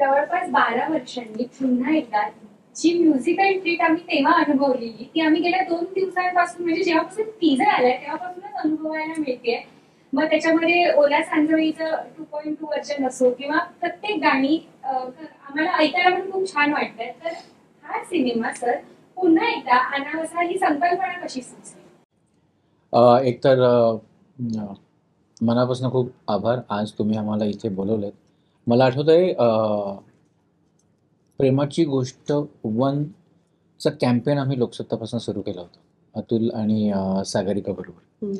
जवळपास 12 वर्षांनी पुन्हा एकदा जी म्युझिकल ट्रीट आम्ही तेव्हा अनुभवलेली ती आम्ही गेल्या 2 दिवसांपासून म्हणजे जेव्हापासून टीझर आलाय तेव्हापासूनच अनुभवायला मिळतेय. मग त्याच्यामध्ये ओला सांजवेळीचं 2.2 वर्जन असो किंवा प्रत्येक गाणी आम्हाला ऐकायला पण खूप छान वाटतंय. तर हा सिनेमा सर पुन्हा एकदा आणावासा ही संकल्पना कशी सुचली? एकतर मनापासून खूप आभार आज तुम्ही आम्हाला इथे बोलवलेत. मला आठवतंय प्रेमाची गोष्ट 1चा कॅम्पेन आम्ही लोकसत्तापासून सुरू केला होता अतुल आणि सागरिका बरोबर.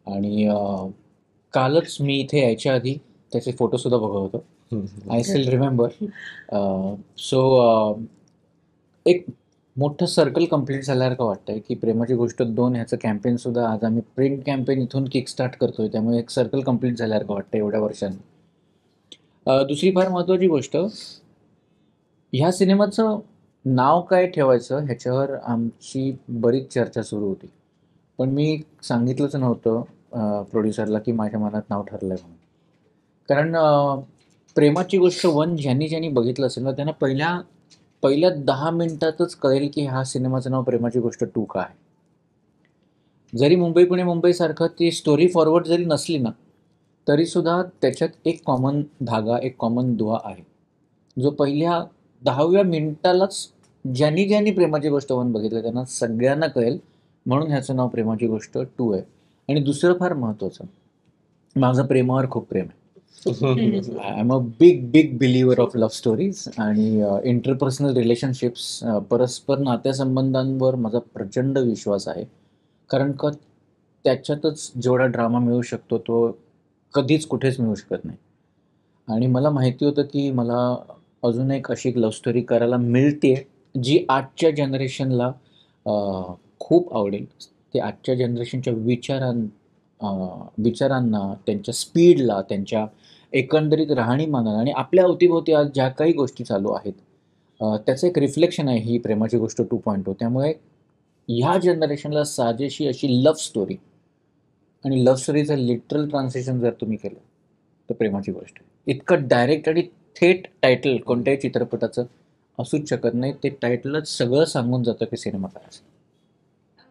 आणि कालच मी इथे यायच्या आधी त्याचे फोटोसुद्धा बघत होतो. I still remember. सो एक मोठं सर्कल कंप्लीट झाल्यासारखं वाटतंय की प्रेमाची गोष्ट 2 ह्याचं कॅम्पेनसुद्धा आज आम्ही प्रिंट कॅम्पेन इथून किक स्टार्ट करतोय. त्यामुळे एक सर्कल कंप्लीट झाल्यासारखं वाटतं एवढ्या वर्षांनी. दुसरी फार महत्त्वाची गोष्ट, ह्या सिनेमाचं नाव काय ठेवायचं ह्याच्यावर आमची बरीच चर्चा सुरू होती. पण मी सांगितलंच नव्हतं प्रोड्युसरला की माझ्या मनात नाव ठरलंय म्हणून. कारण प्रेमाची गोष्ट 1 ज्यांनी बघितलं असेल ना त्यांना पहिल्या 10 मिनिटातच कळेल की ह्या सिनेमाचं नाव प्रेमाची गोष्ट 2 का आहे. जरी मुंबई पुणे मुंबईसारखं ती स्टोरी फॉरवर्ड जरी नसली ना तरीसुद्धा त्याच्यात एक कॉमन धागा, एक कॉमन दुवा आहे, जो पहिल्या 10व्या मिनिटालाच ज्यांनी प्रेमाची गोष्ट 1 बघितलं त्यांना सगळ्यांना कळेल. म्हणून ह्याचं नाव प्रेमाची गोष्ट 2 आहे. आणि दुसरं फार महत्त्वाचं, माझं प्रेमावर खूप प्रेम आहे. I am a big believer of love stories आणि इंटरपर्सनल रिलेशनशिप्स, परस्पर नात्यासंबंधांवर माझा प्रचंड विश्वास आहे. कारण का त्याच्यातच जेवढा ड्रामा मिळू शकतो तो कधीच कुठेच मिळू शकत नाही. आणि मला माहिती होतं की मला अजून एक अशी लव्ह स्टोरी करायला मिळते जी आजच्या जनरेशनला खूप आवडेल. ते आजच्या जनरेशनच्या विचारांना, त्यांच्या स्पीडला, त्यांच्या एकंदरीत राहणीमानाला आणि आपल्या अवतीभोवती आज ज्या काही गोष्टी चालू आहेत त्याचं एक रिफ्लेक्शन आहे ही प्रेमाची गोष्ट 2.0. त्यामुळे ह्या जनरेशनला साजेशी अशी लव्ह स्टोरी, आणि लव्ह स्टोरीचं लिटरल ट्रान्सलेशन जर तुम्ही केलं तर प्रेमाची गोष्ट इतकं डायरेक्ट आणि थेट टायटल कोणत्याही चित्रपटाचं असूच शकत नाही. ते टायटलच सगळं सांगून जातं की सिनेमा काय असेल.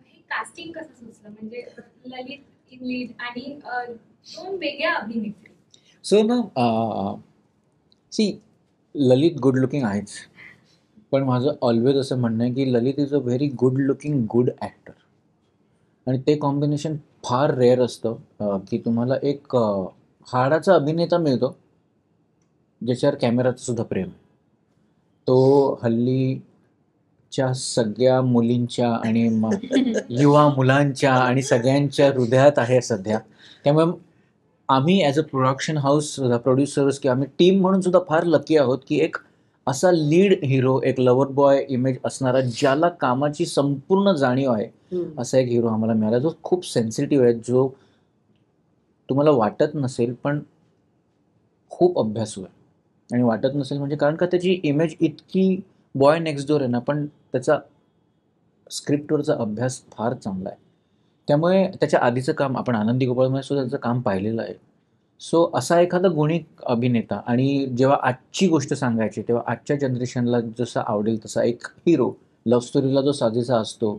हे कास्टिंग कसं सुचलं म्हणजे ललित इन लीड आणि 2 वेगळ्या अभिनेत्री? सो ना सी ललित गुड लुकिंग आहेच, पण माझं ऑलवेज असं म्हणणं आहे की Lalit is a very good looking good actor. आणि ते कॉम्बिनेशन फार रेअर असतं की तुम्हाला एक हाडाचा अभिनेता मिळतो ज्याच्यावर कॅमेराचं सुद्धा प्रेम आहे. तो हल्लीच्या सगळ्या मुलींच्या आणि युवा मुलांच्या आणि सगळ्यांच्या हृदयात आहे सध्या. त्यामुळे आम्ही as a production house producers किंवा आम्ही टीम म्हणून सुद्धा फार लकी आहोत की एक असा लीड हिरो, एक लवर बॉय इमेज असणारा, ज्याला कामाची संपूर्ण जाणीव आहे, असा एक हिरो आम्हाला मिळाला जो खूप सेन्सिटिव्ह आहे, जो तुम्हाला वाटत नसेल पण खूप अभ्यासू आहे. आणि वाटत नसेल म्हणजे कारण का त्याची इमेज इतकी बॉय नेक्स्ट डोअर आहे ना, पण त्याचा स्क्रिप्टवरचा अभ्यास फार चांगला आहे. त्यामुळे त्याच्या आधीचं काम आपण आनंदी गोपाळमध्ये सुद्धा त्याचं काम पाहिलेलं आहे. सो असा एखादा गुणी अभिनेता, आणि जेव्हा आजची गोष्ट सांगायची तेव्हा आजच्या जनरेशनला जसा आवडेल तसा एक हिरो, लव्ह स्टोरीला जो साजेसा असतो,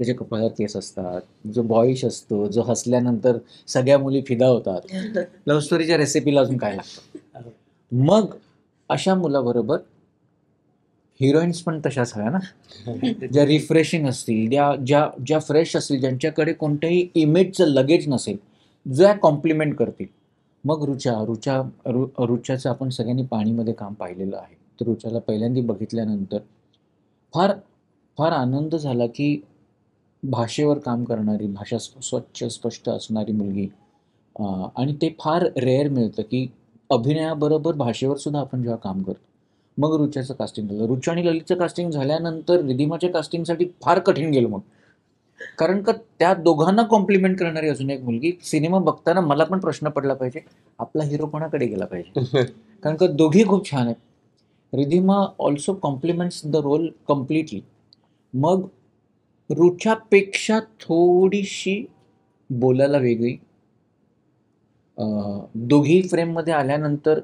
त्याचे कपाळात केस असतात, जो बॉईश असतो, जो हसल्यानंतर सगळ्या मुली फिदा होतात, लव्ह स्टोरीच्या रेसिपीला अजून काय लागतं. मग अशा मुलाबरोबर हिरोईन्स पण तशाच हव्या ना, ज्या रिफ्रेशिंग असतील, ज्या फ्रेश असतील, ज्यांच्याकडे कोणत्याही इमेजचं लगेज नसेल, ज्या कॉम्प्लिमेंट करतील. मग रुच्याचं आपण सगळ्यांनी पाणीमध्ये काम पाहिलेलं आहे. तर रुच्याला पहिल्यांदा बघितल्यानंतर फार फार आनंद झाला की भाषेवर काम करणारी, भाषा स्वच्छ स्पष्ट असणारी मुलगी, आणि ते फार रेअर मिळतं की अभिनयाबरोबर भाषेवर सुद्धा आपण जेव्हा काम करतो. मग रुच्याचं कास्टिंग झालं. रुच्या आणि ललितचं कास्टिंग झाल्यानंतर रिधिमाच्या कास्टिंगसाठी फार कठीण गेलं मग. कारण का त्या दोघांना कॉम्प्लिमेंट करणारी अजून एक मुलगी. सिनेमा बघताना मला पण प्रश्न पडला पाहिजे, आपला हिरो कोणाकडे गेला पाहिजे. कारण का दोघी खूप छान आहेत. Ridhima also compliments the role completely. मग रुच्यापेक्षा थोडीशी बोलायला वेगळी, दोघी फ्रेममध्ये आल्यानंतर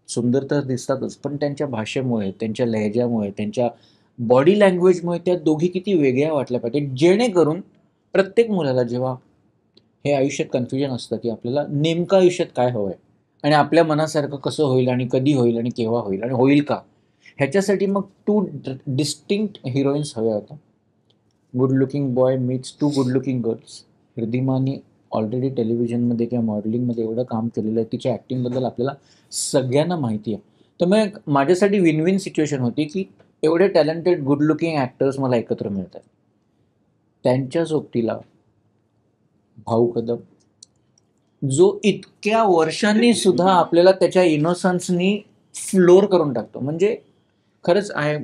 सुंदर तर दिसतातच, पण त्यांच्या भाषेमुळे, त्यांच्या लहजामुळे, त्यांच्या बॉडी लँग्वेजमुळे त्या दोघी किती वेगळ्या वाटल्या पाहिजे, जेणेकरून प्रत्येक मुलाला जेव्हा हे आयुष्यात कन्फ्युजन असतं की आपल्याला नेमकं आयुष्यात काय हवं आहे आणि आपल्या मनासारखं कसं होईल आणि कधी होईल आणि केव्हा होईल आणि होईल का, ह्याच्यासाठी मग टू डिस्टिंक्ट हिरोईन्स हव्या होत्या. Good looking boy meets two good looking girls. रिद्धिमाने ऑलरेडी टेलिव्हिजनमध्ये किंवा मॉडेलिंगमध्ये एवढं काम केलेलं आहे, तिच्या ॲक्टिंगबद्दल आपल्याला सगळ्यांना माहिती आहे. तर मग माझ्यासाठी विन विन सिच्युएशन होती की एवढे टॅलेंटेड गुड लुकिंग ॲक्टर्स मला एकत्र मिळतात. त्यांच्या सोबतीला भाऊ कदम, जो इतक्या वर्षांनी सुद्धा आपल्याला त्याच्या इनोसन्सनी फ्लोर करून टाकतो. म्हणजे खरंच आहे,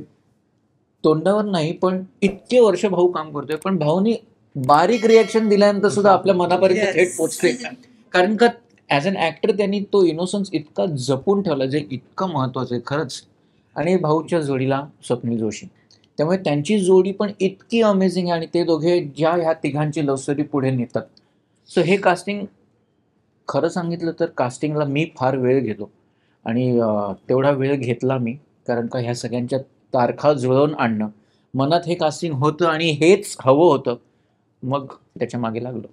तोंडावर नाही, पण इतके वर्ष भाऊ काम करतोय, पण भाऊनी बारीक रिॲक्शन दिल्यानंतर सुद्धा आपल्या मनापर्यंत Yes. थेट पोचते. कारण का ॲज अन ॲक्टर त्यांनी तो इनोसन्स इतका जपून ठेवला, जे इतकं महत्त्वाचं आहे खरंच. आणि भाऊच्या जोडीला स्वप्नील जोशी, त्यामुळे त्यांची जोडी पण इतकी अमेझिंग आहे आणि ते दोघे ज्या ह्या तिघांची लव्ह स्टोरी पुढे नेतात. सो हे कास्टिंग, खरं सांगितलं तर कास्टिंगला मी फार वेळ घेतो आणि तेवढा वेळ घेतला मी, कारण का ह्या सगळ्यांच्या तारखा जुळवून आणणं मनात हे कास्टिंग होतं आणि हेच हवं होतं, मग त्याच्या मागे लागलो.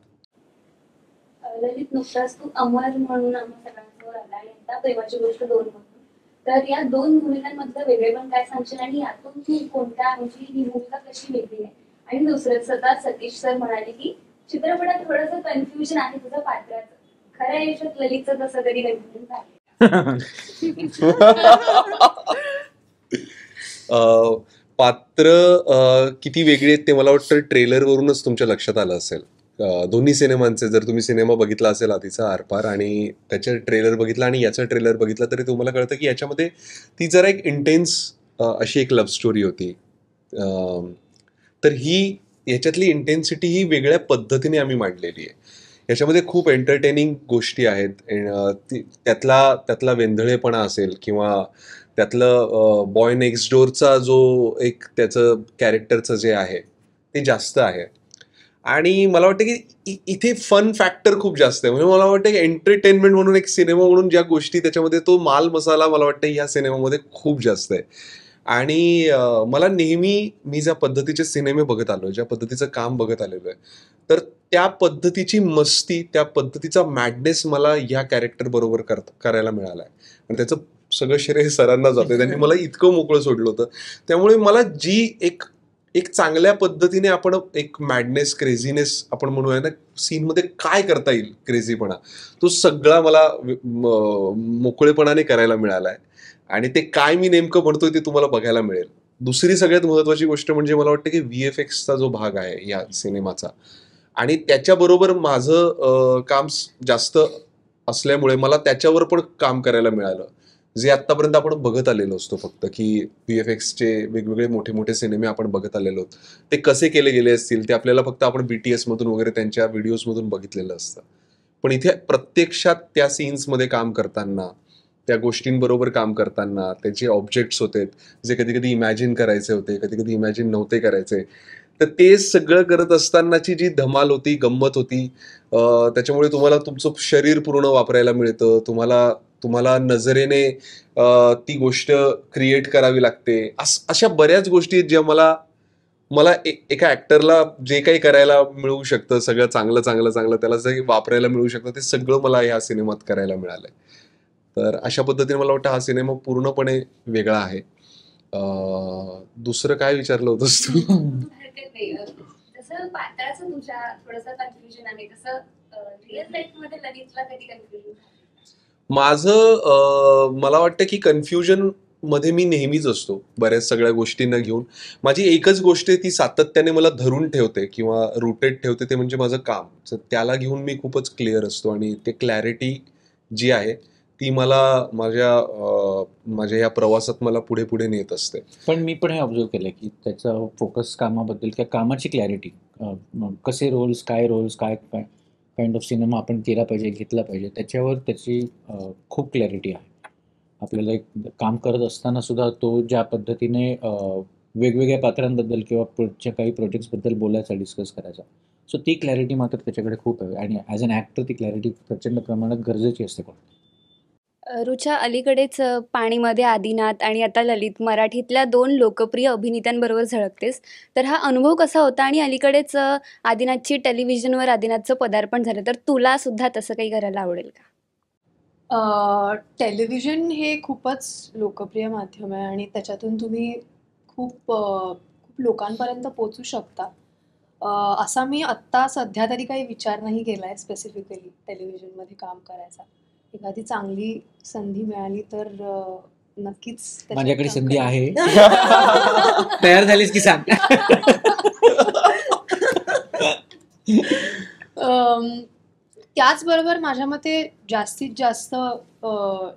ललित, नुकताच तू अमर म्हणून आम्हा सगळ्यांसमोर आला आणि आता प्रेमाची गोष्ट 2 म्हणून. तर या 2 भूमिकांमधलं वेगळेपण काय सांगशील आणि यातून तू कोणत्या, म्हणजे ही भूमिका कशी वेगळी आहे? आणि दुसरं, स्वतः सतीश सर म्हणाले की चित्रपटात थोडंसं कन्फ्युजन आहे तुझं पात्राचं. खऱ्या आयुष्यात ललितचं तसं कधी कन्फ्युजन झालं? पात्र किती वेगळे आहेत ते मला वाटतं ट्रेलरवरूनच तुमच्या लक्षात आलं असेल. दोन्ही सिनेमांचे, जर तुम्ही सिनेमा बघितला असेल आधीचा आरपार आणि त्याचा ट्रेलर बघितला आणि याचा ट्रेलर बघितला, तरी तुम्हाला कळतं की याच्यामध्ये ती जरा एक इंटेन्स अशी एक लव्ह स्टोरी होती. तर याच्यातली इंटेन्सिटी ही वेगळ्या पद्धतीने आम्ही मांडलेली आहे. याच्यामध्ये खूप एंटरटेनिंग गोष्टी आहेत. त्यातला वेंधळेपणा असेल किंवा त्यातलं बॉय नेक्स्ट डोअरचा जो एक त्याचं कॅरेक्टरचं जे आहे ते जास्त आहे. आणि मला वाटतं की इथे फन फॅक्टर खूप जास्त आहे. म्हणजे मला वाटतं की एंटरटेनमेंट म्हणून एक सिनेमा म्हणून ज्या गोष्टी त्याच्यामध्ये, तो माल मसाला मला वाटतं ह्या सिनेमामध्ये खूप जास्त आहे. आणि मला नेहमी, मी ज्या पद्धतीचे सिनेमे बघत आलो, ज्या पद्धतीचं काम बघत आलेलो आहे, तर त्या पद्धतीची मस्ती, त्या पद्धतीचा मॅडनेस मला ह्या कॅरेक्टर बरोबर करायला मिळाला आहे. आणि त्याचं सगळं श्रेय सरांना जाते. त्यांनी मला इतकं मोकळं सोडलं होतं. त्यामुळे मला जी एक एक चांगल्या पद्धतीने आपण एक मॅडनेस, क्रेझीनेस आपण म्हणूया ना, सीनमध्ये काय करता येईल क्रेझीपणा, तो सगळा मला मोकळेपणाने करायला मिळाला आहे. आणि ते काय मी नेमकं म्हणतोय ते तुम्हाला बघायला मिळेल. दुसरी सगळ्यात महत्त्वाची गोष्ट म्हणजे मला वाटतं की VFXचा जो भाग आहे या सिनेमाचा, आणि त्याच्याबरोबर माझं काम जास्त असल्यामुळे मला त्याच्यावर पण काम करायला मिळालं. जे आत्तापर्यंत आपण बघत आलेलो असतो फक्त, की VFXचे वेगवेगळे मोठे मोठे सिनेमे आपण बघत आलेलो आहोत, ते कसे केले गेले असतील ते आपल्याला फक्त आपण BTS मधून वगैरे त्यांच्या व्हिडिओजमधून बघितलेलं असतं. पण इथे प्रत्यक्षात त्या सीन्समध्ये काम करताना, त्या गोष्टींबरोबर काम करताना, त्याचे ऑब्जेक्ट्स होते जे कधी कधी इमॅजिन करायचे होते, कधी कधी इमॅजिन नव्हते करायचे, तर ते सगळं करत असतानाची जी धमाल होती, गंमत होती, त्याच्यामुळे तुम्हाला तुमचं शरीर पूर्ण वापरायला मिळतं. तुम्हाला नजरेने ती गोष्ट क्रिएट करावी लागते. अशा बऱ्याच गोष्टी आहेत ज्या मला मला एका ऍक्टरला जे काही करायला मिळू शकतं, सगळं चांगलं चांगलं चांगलं त्याला जे वापरायला मिळू शकतं, ते सगळं मला ह्या सिनेमात करायला मिळालंय. तर अशा पद्धतीने मला वाटतं हा सिनेमा पूर्णपणे वेगळा आहे. दुसरं काय विचारलं होतंस तू? हरकत नाही. जसं पात्राचं तुझ्या थोडंसं कन्फ्युजन आहे, तसं रिअल लाईफ मध्ये ललितला कधी कन्फ्युजन? माझं मला वाटतं की कन्फ्युजन मध्ये मी नेहमीच असतो बऱ्याच सगळ्या गोष्टींना घेऊन. माझी एकच गोष्ट आहे ती सातत्याने मला धरून ठेवते किंवा रुटेड ठेवते, ते म्हणजे माझं काम. तर त्याला घेऊन मी खूपच क्लिअर असतो आणि ते क्लॅरिटी जी आहे ती मला माझ्या या प्रवासात मला पुढे पुढे नेत असते. पण मी पण हे ऑब्झर्व केलं की त्याचा फोकस कामाबद्दल किंवा कामाची क्लॅरिटी, कसे रोल्स, काय काइंड ऑफ सिनेमा आपण केला पाहिजे, घेतला पाहिजे, त्याच्यावर त्याची खूप क्लॅरिटी आहे. आपल्याला एक काम करत असताना सुद्धा तो ज्या पद्धतीने वेगवेगळ्या पात्रांबद्दल किंवा पुढच्या काही प्रोजेक्ट्सबद्दल बोलायचा, डिस्कस करायचा, सो ती क्लॅरिटी मात्र त्याच्याकडे खूप आहे आणि ॲज अन ॲक्टर ती क्लॅरिटी प्रचंड प्रमाणात गरजेची असते. रुचा, अलीकडेच पाणीमध्ये आदिनाथ आणि आता ललित मराठीतल्या 2 लोकप्रिय अभिनेत्यांबरोबर झळकतेस. तर हा अनुभव कसा होता? आणि अलीकडेच आदिनाथची टेलिव्हिजनवर आदिनाथचं पदार्पण झालं, तर तुला सुद्धा तसं काही करायला आवडेल का? टेलिव्हिजन हे खूपच लोकप्रिय माध्यम आहे आणि त्याच्यातून तुम्ही खूप लोकांपर्यंत पोहोचू शकता. असा मी आत्ता सध्या तरी काही विचार नाही केला आहे स्पेसिफिकली टेलिव्हिजनमध्ये काम करायचा. एखादी चांगली संधी मिळाली तर नक्कीच त्याच्यात माझ्याकडे काम संधी करेन. आहे. तयार झालीस की सांग. त्याचबरोबर माझ्या मते जास्तीत जास्त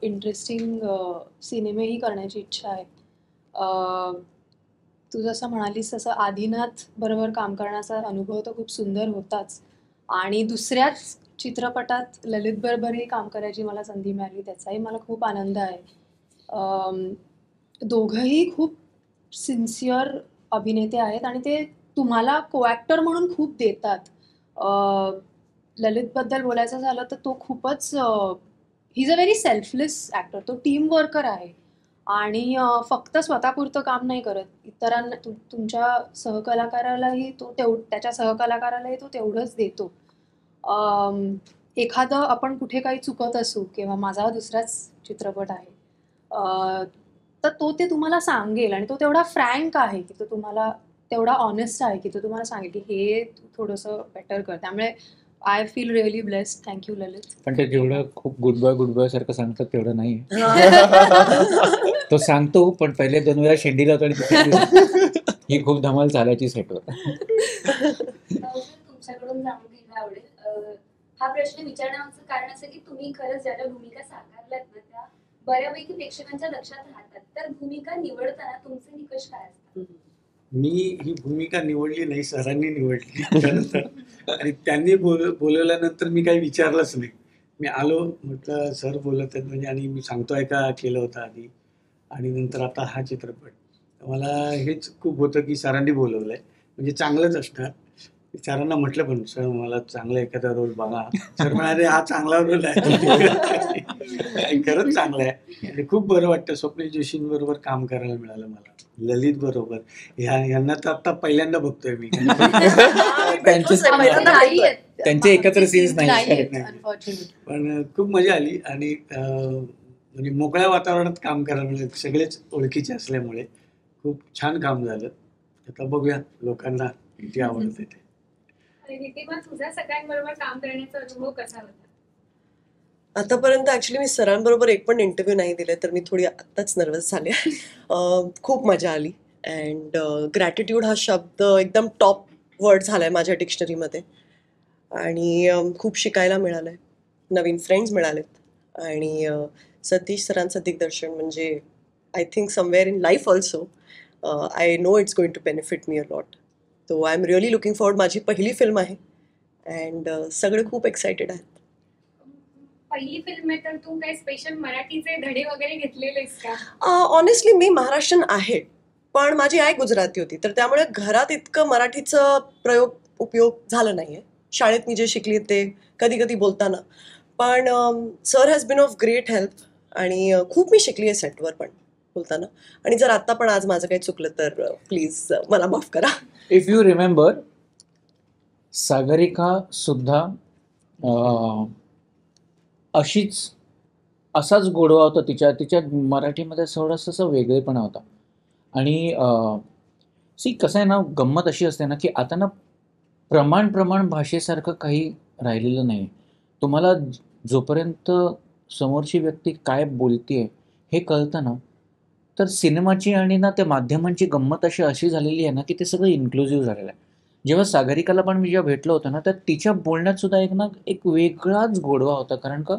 इंटरेस्टिंग सिनेमेही करण्याची इच्छा आहे. तू जसं म्हणालीस तसं आदिनाथ बरोबर काम करण्याचा अनुभव तर खूप सुंदर होताच आणि दुसऱ्याच चित्रपटात ललित बरोबरही काम करायची मला संधी मिळाली, त्याचाही मला खूप आनंद आहे. दोघंही खूप सिन्सिअर अभिनेते आहेत आणि ते तुम्हाला को ॲक्टर म्हणून खूप देतात. ललितबद्दल बोलायचं झालं तर तो खूपच he is a very selfless actor. तो टीम वर्कर आहे आणि फक्त स्वतःपुरतं काम नाही करत. इतरांना तुमच्या सहकलाकारालाही तो त्याच्या सहकलाकारालाही तो तेवढंच देतो. एखादं आपण कुठे काही चुकत असू किंवा माझा दुसराच चित्रपट आहे तर तो ते तुम्हाला सांगेल आणि तो तेवढा फ्रँक आहे की तो तुम्हाला तेवढा ऑनेस्ट आहे की तो तुम्हाला सांगेल की हे तू थोडंसं बेटर कर. त्यामुळे I feel really blessed. Thank you Lalit. पण ते जेवढं खूप गुड बॉय सारखं सांगतात तेवढं नाही. तो सांगतो पण पहिले 2 वेळा शेंडी लावतो आणि तिसऱ्या दिवशी ही खूप धमाल चालायची सेटवर. तुमच्याकडून जाणून घ्यायला आवडेल. हा प्रश्न विचारण्याचं कारण असं की तुम्ही खरंच ज्या भूमिका साकारल्यात ना त्या बऱ्यापैकी प्रेक्षकांच्या लक्षात राहतात. तर भूमिका निवडताना तुमचे निकष काय असतात? मी ही भूमिका निवडली नाही, सरांनी निवडली खरं तर. आणि त्यांनी बोलवल्यानंतर मी काही विचारलंच नाही. मी आलो, म्हटलं सर बोलत आहेत म्हणजे, आणि मी सांगतोय का केलं होतं आधी आणि नंतर आता हा चित्रपट. मला हेच खूप होतं की सरांनी बोलवलंय म्हणजे चांगलंच असणार. सरांना म्हटलं पण सर मला चांगला एखादा रोल बघा. सर म्हणाले हा चांगला रोल आहे. खरंच चांगला आहे आणि खूप बरं वाटतं. स्वप्नील जोशींबरोबर काम करायला मिळालं मला, ललित बरोबर. यांना तर आता पहिल्यांदा बघतोय मी. त्यांचे एकत्र सीन्स नाही, पण खूप मजा आली आणि म्हणजे मोकळ्या वातावरणात काम करायला मिळालं. सगळेच ओळखीचे असल्यामुळे खूप छान काम झालं. आता बघूया लोकांना किती आवडत आहे. तुझा सगळ्यांबरोबर काम करण्याचा अनुभव कसा होता? आतापर्यंत ॲक्च्युली मी सरांबरोबर एक पण इंटरव्ह्यू नाही दिले तर मी थोडी आत्ताच नर्वस झाले. खूप मजा आली अँड ग्रॅटिट्यूड हा शब्द एकदम टॉप वर्ड झाला आहे माझ्या डिक्शनरीमध्ये आणि खूप शिकायला मिळालं आहे. नवीन फ्रेंड्स मिळालेत आणि सतीश सरांचं दिग्दर्शन म्हणजे I think somewhere in life also I know it's going to benefit me a lot. तो I am really looking forward. माझी पहिली फिल्म आहे अँड सगळे खूप एक्सायटेड आहेत. पहिली फिल्म आहे तर तू काही स्पेशल मराठीचे धडे वगैरे घेतलेलेस का? ऑनेस्टली मी महाराष्ट्रीयन आहे पण माझी आई गुजराती होती तर त्यामुळे घरात इतकं मराठीचं उपयोग झालं नाही आहे. शाळेत मी जे शिकली ते कधी कधी बोलताना. पण sir has been of great help आणि खूप मी शिकली आहे सेटवर पण बोलताना. आणि जर आत्ता पण आज माझं काही चुकलं तर प्लीज मला माफ करा. इफ यू रिमेंबर, सागरिका सुद्धा असाच गोडवा होता तिच्या मराठीमध्ये थोडासा असं वेगळेपणा होता. आणि कसं आहे ना, गंमत अशी असते ना की आता ना प्रमाण भाषेसारखं काही राहिलेलं नाही. तुम्हाला जोपर्यंत समोरची व्यक्ती काय बोलते हे कळतं ना, तर सिनेमाची आणि ना त्या माध्यमांची गंमत अशी झालेली आहे ना की ते सगळं इन्क्लुझिव्ह झालेलं आहे. जेव्हा सागरिकाला पण मी जेव्हा भेटलो होतो ना तर तिच्या बोलण्यात सुद्धा एक वेगळाच गोडवा होता. कारण का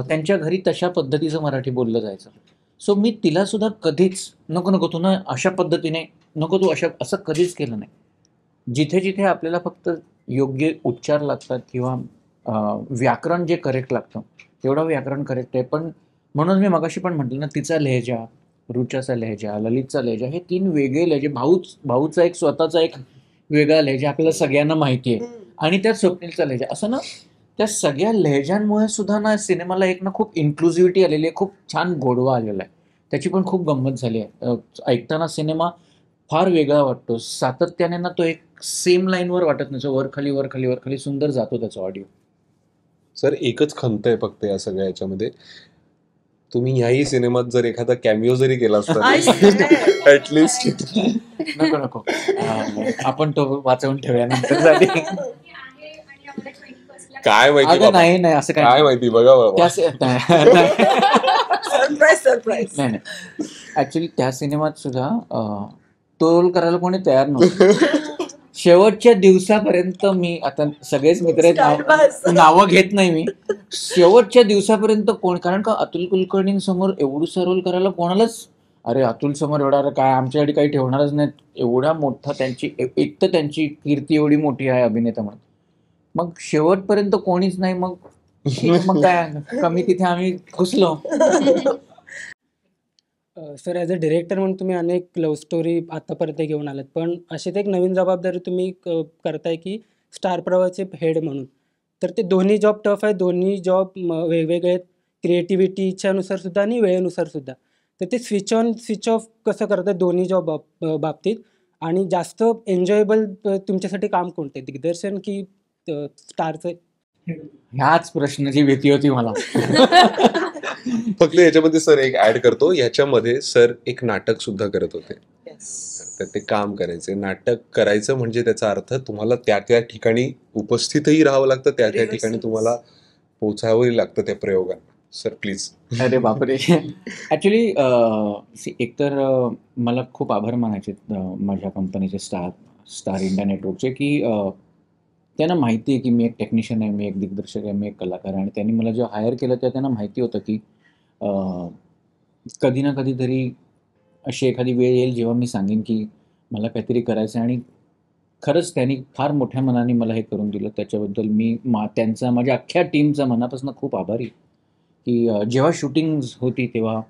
त्यांच्या घरी तशा पद्धतीचं मराठी बोललं जायचं. सो मी तिला सुद्धा कधीच नको तू ना अशा पद्धतीने नको तू असं कधीच केलं नाही. जिथे जिथे आपल्याला फक्त योग्य उच्चार लागतात किंवा व्याकरण जे करेक्ट लागतं तेवढं व्याकरण करेक्ट आहे. पण म्हणून मी मगाशी पण म्हटलं ना, तिचा लहेजा, रुचाचा लहेजा, ललितचा लहेजा, हे 3 वेगळे लहेजे. भाऊचा एक स्वतःचा एक वेगळा लहेजा आपल्याला सगळ्यांना माहिती आहे आणि त्यात स्वप्नीलचा लहेजा. असं ना त्या सगळ्या लहेजांमुळे सुद्धा ना सिनेमाला एक ना खूप इन्क्लुझिव्हिटी आलेली आहे, खूप छान गोडवा आलेला आहे. त्याची पण खूप गंमत झाली आहे. ऐकताना सिनेमा फार वेगळा वाटतो. सातत्याने ना तो एक सेम लाईनवर वाटत नाही. वर खाली, वर खाली, वर खाली सुंदर जातो त्याचा ऑडिओ. सर एकच खंत आहे फक्त या सगळ्या याच्यामध्ये, तुम्ही ह्याही सिनेमात जर एखादा कॅमिओ जरी केला I असता swear. ऍटलिस्ट. नको नको आपण तो वाचवून ठेवूया नंतरसाठी. आहे आणि आम्हाला 21st ला काय माहिती अगं बाबा, नाही नाही असं काय काय माहिती बघा बाबा. सरप्राईज. नाही नाही ऍक्च्युली त्या सिनेमात सुद्धा तो रोल करायला कोणी तयार नव्हतं. शेवटच्या दिवसापर्यंत मी आता सगळेच मित्र आहेत, नावं घेत नाही मी. शेवटच्या दिवसापर्यंत कोण, कारण का अतुल कुलकर्णींसमोर एवढूसा रोल करायला कोणालाच, अरे अतुल समोर एवढा काय आमच्यासाठी काही ठेवणारच नाहीत, एवढा मोठा त्यांची एक तर त्यांची कीर्ती एवढी मोठी आहे अभिनेता म्हणून. मग शेवटपर्यंत कोणीच नाही, मग ठीक आहे, मग काय कमी तिथे आम्ही घुसलो. सर ॲज अ डिरेक्टर म्हणून तुम्ही अनेक लव्ह स्टोरी आत्तापर्यंत घेऊन आलात, पण अशीच एक नवीन जबाबदारी तुम्ही करताय की स्टार प्रवाहाचे हेड म्हणून. तर ते दोन्ही जॉब टफ आहे, दोन्ही जॉब वेगवेगळे आहेत, क्रिएटिव्हिटीच्यानुसार सुद्धा आणि वेळेनुसार सुद्धा. तर ते स्विच ऑन स्विच ऑफ कसं करतात दोन्ही जॉब बाबतीत, आणि जास्त एन्जॉयबल तुमच्यासाठी काम कोणते, दिग्दर्शन की स्टारचं हेड? ह्याच प्रश्नाची भीती होती मला. फक्त याच्यामध्ये सर एक ऍड करतो, याच्यामध्ये सर एक नाटक सुद्धा करत होते. तर ते काम करायचे, नाटक करायचं म्हणजे त्याचा अर्थ तुम्हाला त्या त्या ठिकाणी उपस्थितही राहावं लागतं, त्या त्या ठिकाणी तुम्हाला पोचावंही लागतं त्या प्रयोगांना. Sir please. अरे बापरे. ॲक्च्युली एकतर मला खूप आभार मानायचे माझ्या कंपनीचे स्टार इंडिया नेटवर्कचे, की त्यांना माहिती आहे की मी एक टेक्निशियन आहे, मी एक दिग्दर्शक आहे, मी एक कलाकार आहे. आणि त्यांनी मला जेव्हा हायर केलं तेव्हा त्यांना माहिती होतं की कधी ना कधीतरी अशी एखादी वेळ येईल जेव्हा मी सांगेन की मला काहीतरी करायचं आहे. आणि खरंच त्यांनी फार मोठ्या मनाने मला हे करून दिलं. त्याच्याबद्दल मी त्यांचा, माझ्या अख्ख्या टीमचा मनापासून खूप आभारी, की जेव्हा शूटिंग होती तेव्हा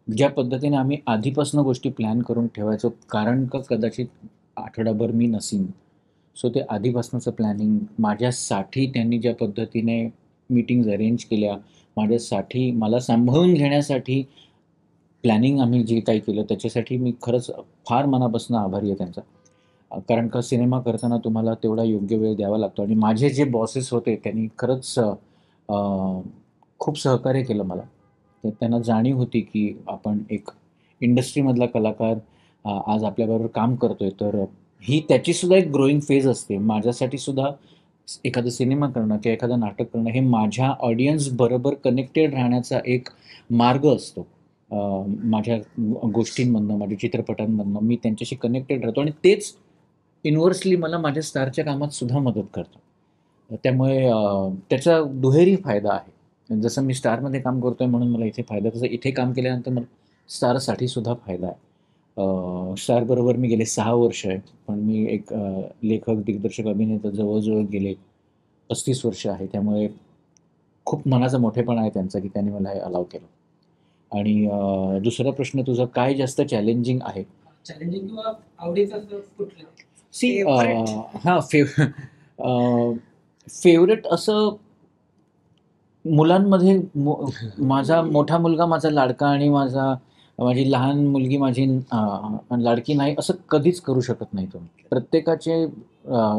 ज्या पद्धतीने आम्ही आधीपासून गोष्टी प्लॅन करून ठेवायचो, कारण का कदाचित आठवडाभर मी नसीन, सो ते आधीपासूनचं प्लॅनिंग माझ्यासाठी त्यांनी ज्या पद्धतीने मीटिंग्ज अरेंज केल्या, माझ्यासाठी मला सांभाळून घेण्यासाठी प्लॅनिंग आम्ही जे काही केलं त्याच्यासाठी मी खरंच फार मनापासून आभारी आहे त्यांचा. कारण का सिनेमा करताना तुम्हाला तेवढा योग्य वेळ द्यावा लागतो. आणि माझे जे बॉसेस होते त्यांनी खरंच खूप सहकार्य केलं मला. त्यांना जाणीव होती की आपण एक इंडस्ट्रीमधला कलाकार आज आपल्याबरोबर काम करतोय, तर ही त्याचीसुद्धा एक ग्रोईंग फेज असते. माझ्यासाठी सुद्धा एखादा सिनेमा करणं किंवा एखादं नाटक करणं हे माझ्या ऑडियन्स बरोबर कनेक्टेड राहण्याचा एक मार्ग असतो. माझ्या गोष्टींमधनं, माझ्या चित्रपटांमधनं मी त्यांच्याशी कनेक्टेड राहतो, आणि तेच इन्व्हर्सली मला माझ्या स्टारच्या कामात सुद्धा मदत करतं. त्यामुळे त्याचा दुहेरी फायदा आहे. जसं मी स्टारमध्ये काम करतोय म्हणून मला इथे फायदा, तसं इथे काम केल्यानंतर मला स्टारसाठी सुद्धा फायदा आहे. स्टारबरोबर मी गेले 6 वर्ष आहे, पण मी एक लेखक, दिग्दर्शक, अभिनेता जवळजवळ गेले 35 वर्ष आहे. त्यामुळे खूप मनाचा मोठेपणा आहे त्यांचा की त्यांनी मला हे अलाव केलं. आणि दुसरा प्रश्न तुझा, काय जास्त चॅलेंजिंग आहे? चॅलेंजिंग किंवा आवडीचं कुठलं? सी हां, फेवरेट असं मुलांमध्ये माझा मोठा मुलगा माझा लाडका आणि माझी लहान मुलगी माझी लाडकी नाही, असं कधीच करू शकत नाही तुम्ही. प्रत्येकाचे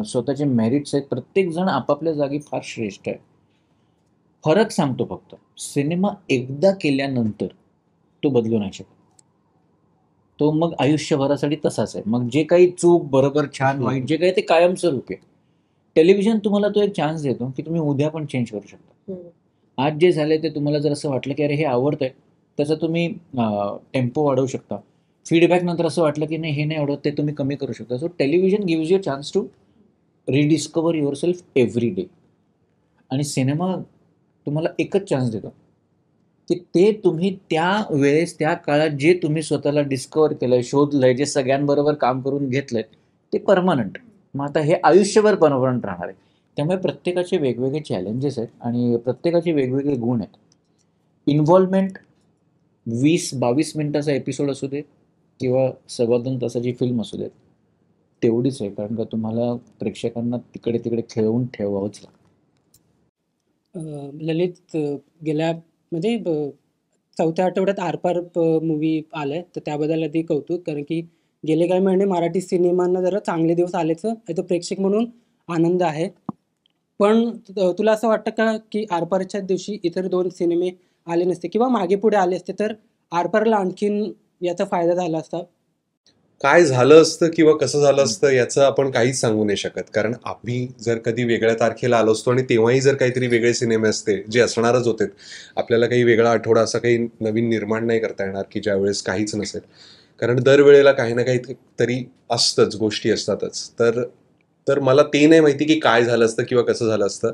स्वतःचे मेरिट्स आहेत, प्रत्येकजण आपापल्या जागी फार श्रेष्ठ आहे. फरक सांगतो फक्त, सिनेमा एकदा केल्यानंतर तो बदलू नाही शकत. तो मग आयुष्यभरासाठी तसाच आहे. मग जे काही चूक, बरोबर, छान, वाईट जे काही ते कायमस्वरूपी आहे. टेलिव्हिजन तुम्हाला तो एक चान्स देतो की तुम्ही उद्या पण चेंज करू शकता. आज जे झालंय ते तुम्हाला जर असं वाटलं की अरे हे आवडतंय, त्याचा तुम्ही टेम्पो वाढवू शकता. फीडबॅक नंतर असं वाटलं की नाही हे नाही आवडत, ते तुम्ही कमी करू शकता. So television gives you chance to rediscover yourself every day. आणि सिनेमा तुम्हाला एकच चान्स देतो की ते तुम्ही त्या वेळेस, त्या काळात जे तुम्ही स्वतःला डिस्कवर केलंय, शोधलंय, जे सगळ्यांबरोबर काम करून घेतलंय, ते परमनंट. मग आता हे आयुष्यभर परमनंट राहणार आहे. त्यामुळे प्रत्येकाचे वेगवेगळे चॅलेंजेस आहेत आणि प्रत्येकाचे वेगवेगळे गुण आहेत. इन्व्हॉल्वमेंट 20-22 मिनिटाचा एपिसोड असू दे किंवा 2.25 तासाची फिल्म असू दे, तेवढीच आहे, कारण का तुम्हाला प्रेक्षकांना तिकडे तिकडे खेळवून ठेवावंच लागतं. ललित, गेल्या म्हणजे चौथ्या आठवड्यात आरपार मूवी आलाय, तर त्याबद्दल आधी कौतुक, कारण की गेले काही महिने मराठी सिनेमांना जरा चांगले दिवस आल्याचं तो प्रेक्षक म्हणून आनंद आहे. पण तुला असं वाटतं का की आरपारच्या दिवशी इतर 2 सिनेमे आले नसते किंवा मागे पुढे आले असते तर आरपारला आणखीन याचा फायदा झाला असता? काय झालं असतं किंवा कसं झालं असतं याचं आपण काहीच सांगू नाही शकत, कारण आम्ही जर कधी वेगळ्या तारखेला आलो असतो आणि तेव्हाही जर काहीतरी वेगळे सिनेमे असते जे असणारच होते, आपल्याला काही वेगळा आठवडा असा काही नवीन निर्माण नाही करता येणार की ज्या वेळेस काहीच नसेल, कारण दरवेळेला काही ना काही तरी असतंच, गोष्टी असतातच. तर मला ते नाही माहिती की काय झालं असतं किंवा कसं झालं असतं.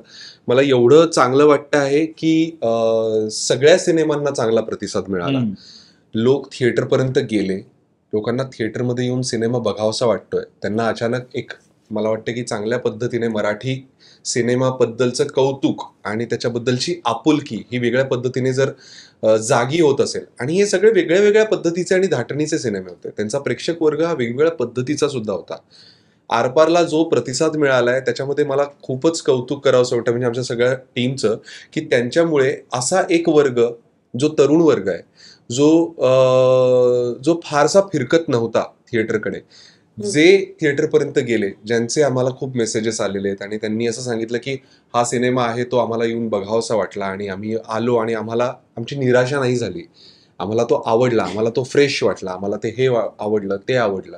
मला एवढं चांगलं वाटतं आहे की सगळ्या सिनेमांना चांगला प्रतिसाद मिळाला. हम्म. लोक थिएटरपर्यंत गेले, लोकांना थिएटरमध्ये येऊन सिनेमा बघावासा वाटतोय. त्यांना अचानक एक मला वाटतं की चांगल्या पद्धतीने मराठी सिनेमाबद्दलचं कौतुक आणि त्याच्याबद्दलची आपुलकी ही वेगळ्या पद्धतीने जर जागी होत असेल, आणि हे सगळे वेगळ्या वेगळ्या पद्धतीचे आणि धाटणीचे सिनेमे होते, त्यांचा प्रेक्षक वर्ग हा वेगवेगळ्या पद्धतीचा सुद्धा होता. आरपारला जो प्रतिसाद मिळालाय त्याच्यामध्ये मला खूपच कौतुक करावंसं वाटतं, म्हणजे आमच्या सगळ्या टीमचं, की त्यांच्यामुळे असा एक वर्ग, जो तरुण वर्ग आहे, जो फारसा फिरकत नव्हता थिएटरकडे, जे थिएटरपर्यंत गेले, ज्यांचे आम्हाला खूप मेसेजेस आलेले आहेत आणि त्यांनी असं सांगितलं की हा सिनेमा आहे तो आम्हाला येऊन बघावासा वाटला आणि आम्ही आलो आणि आम्हाला आमची निराशा नाही झाली, आम्हाला तो आवडला, आम्हाला तो फ्रेश वाटला, आम्हाला ते हे आवडलं, ते आवडलं.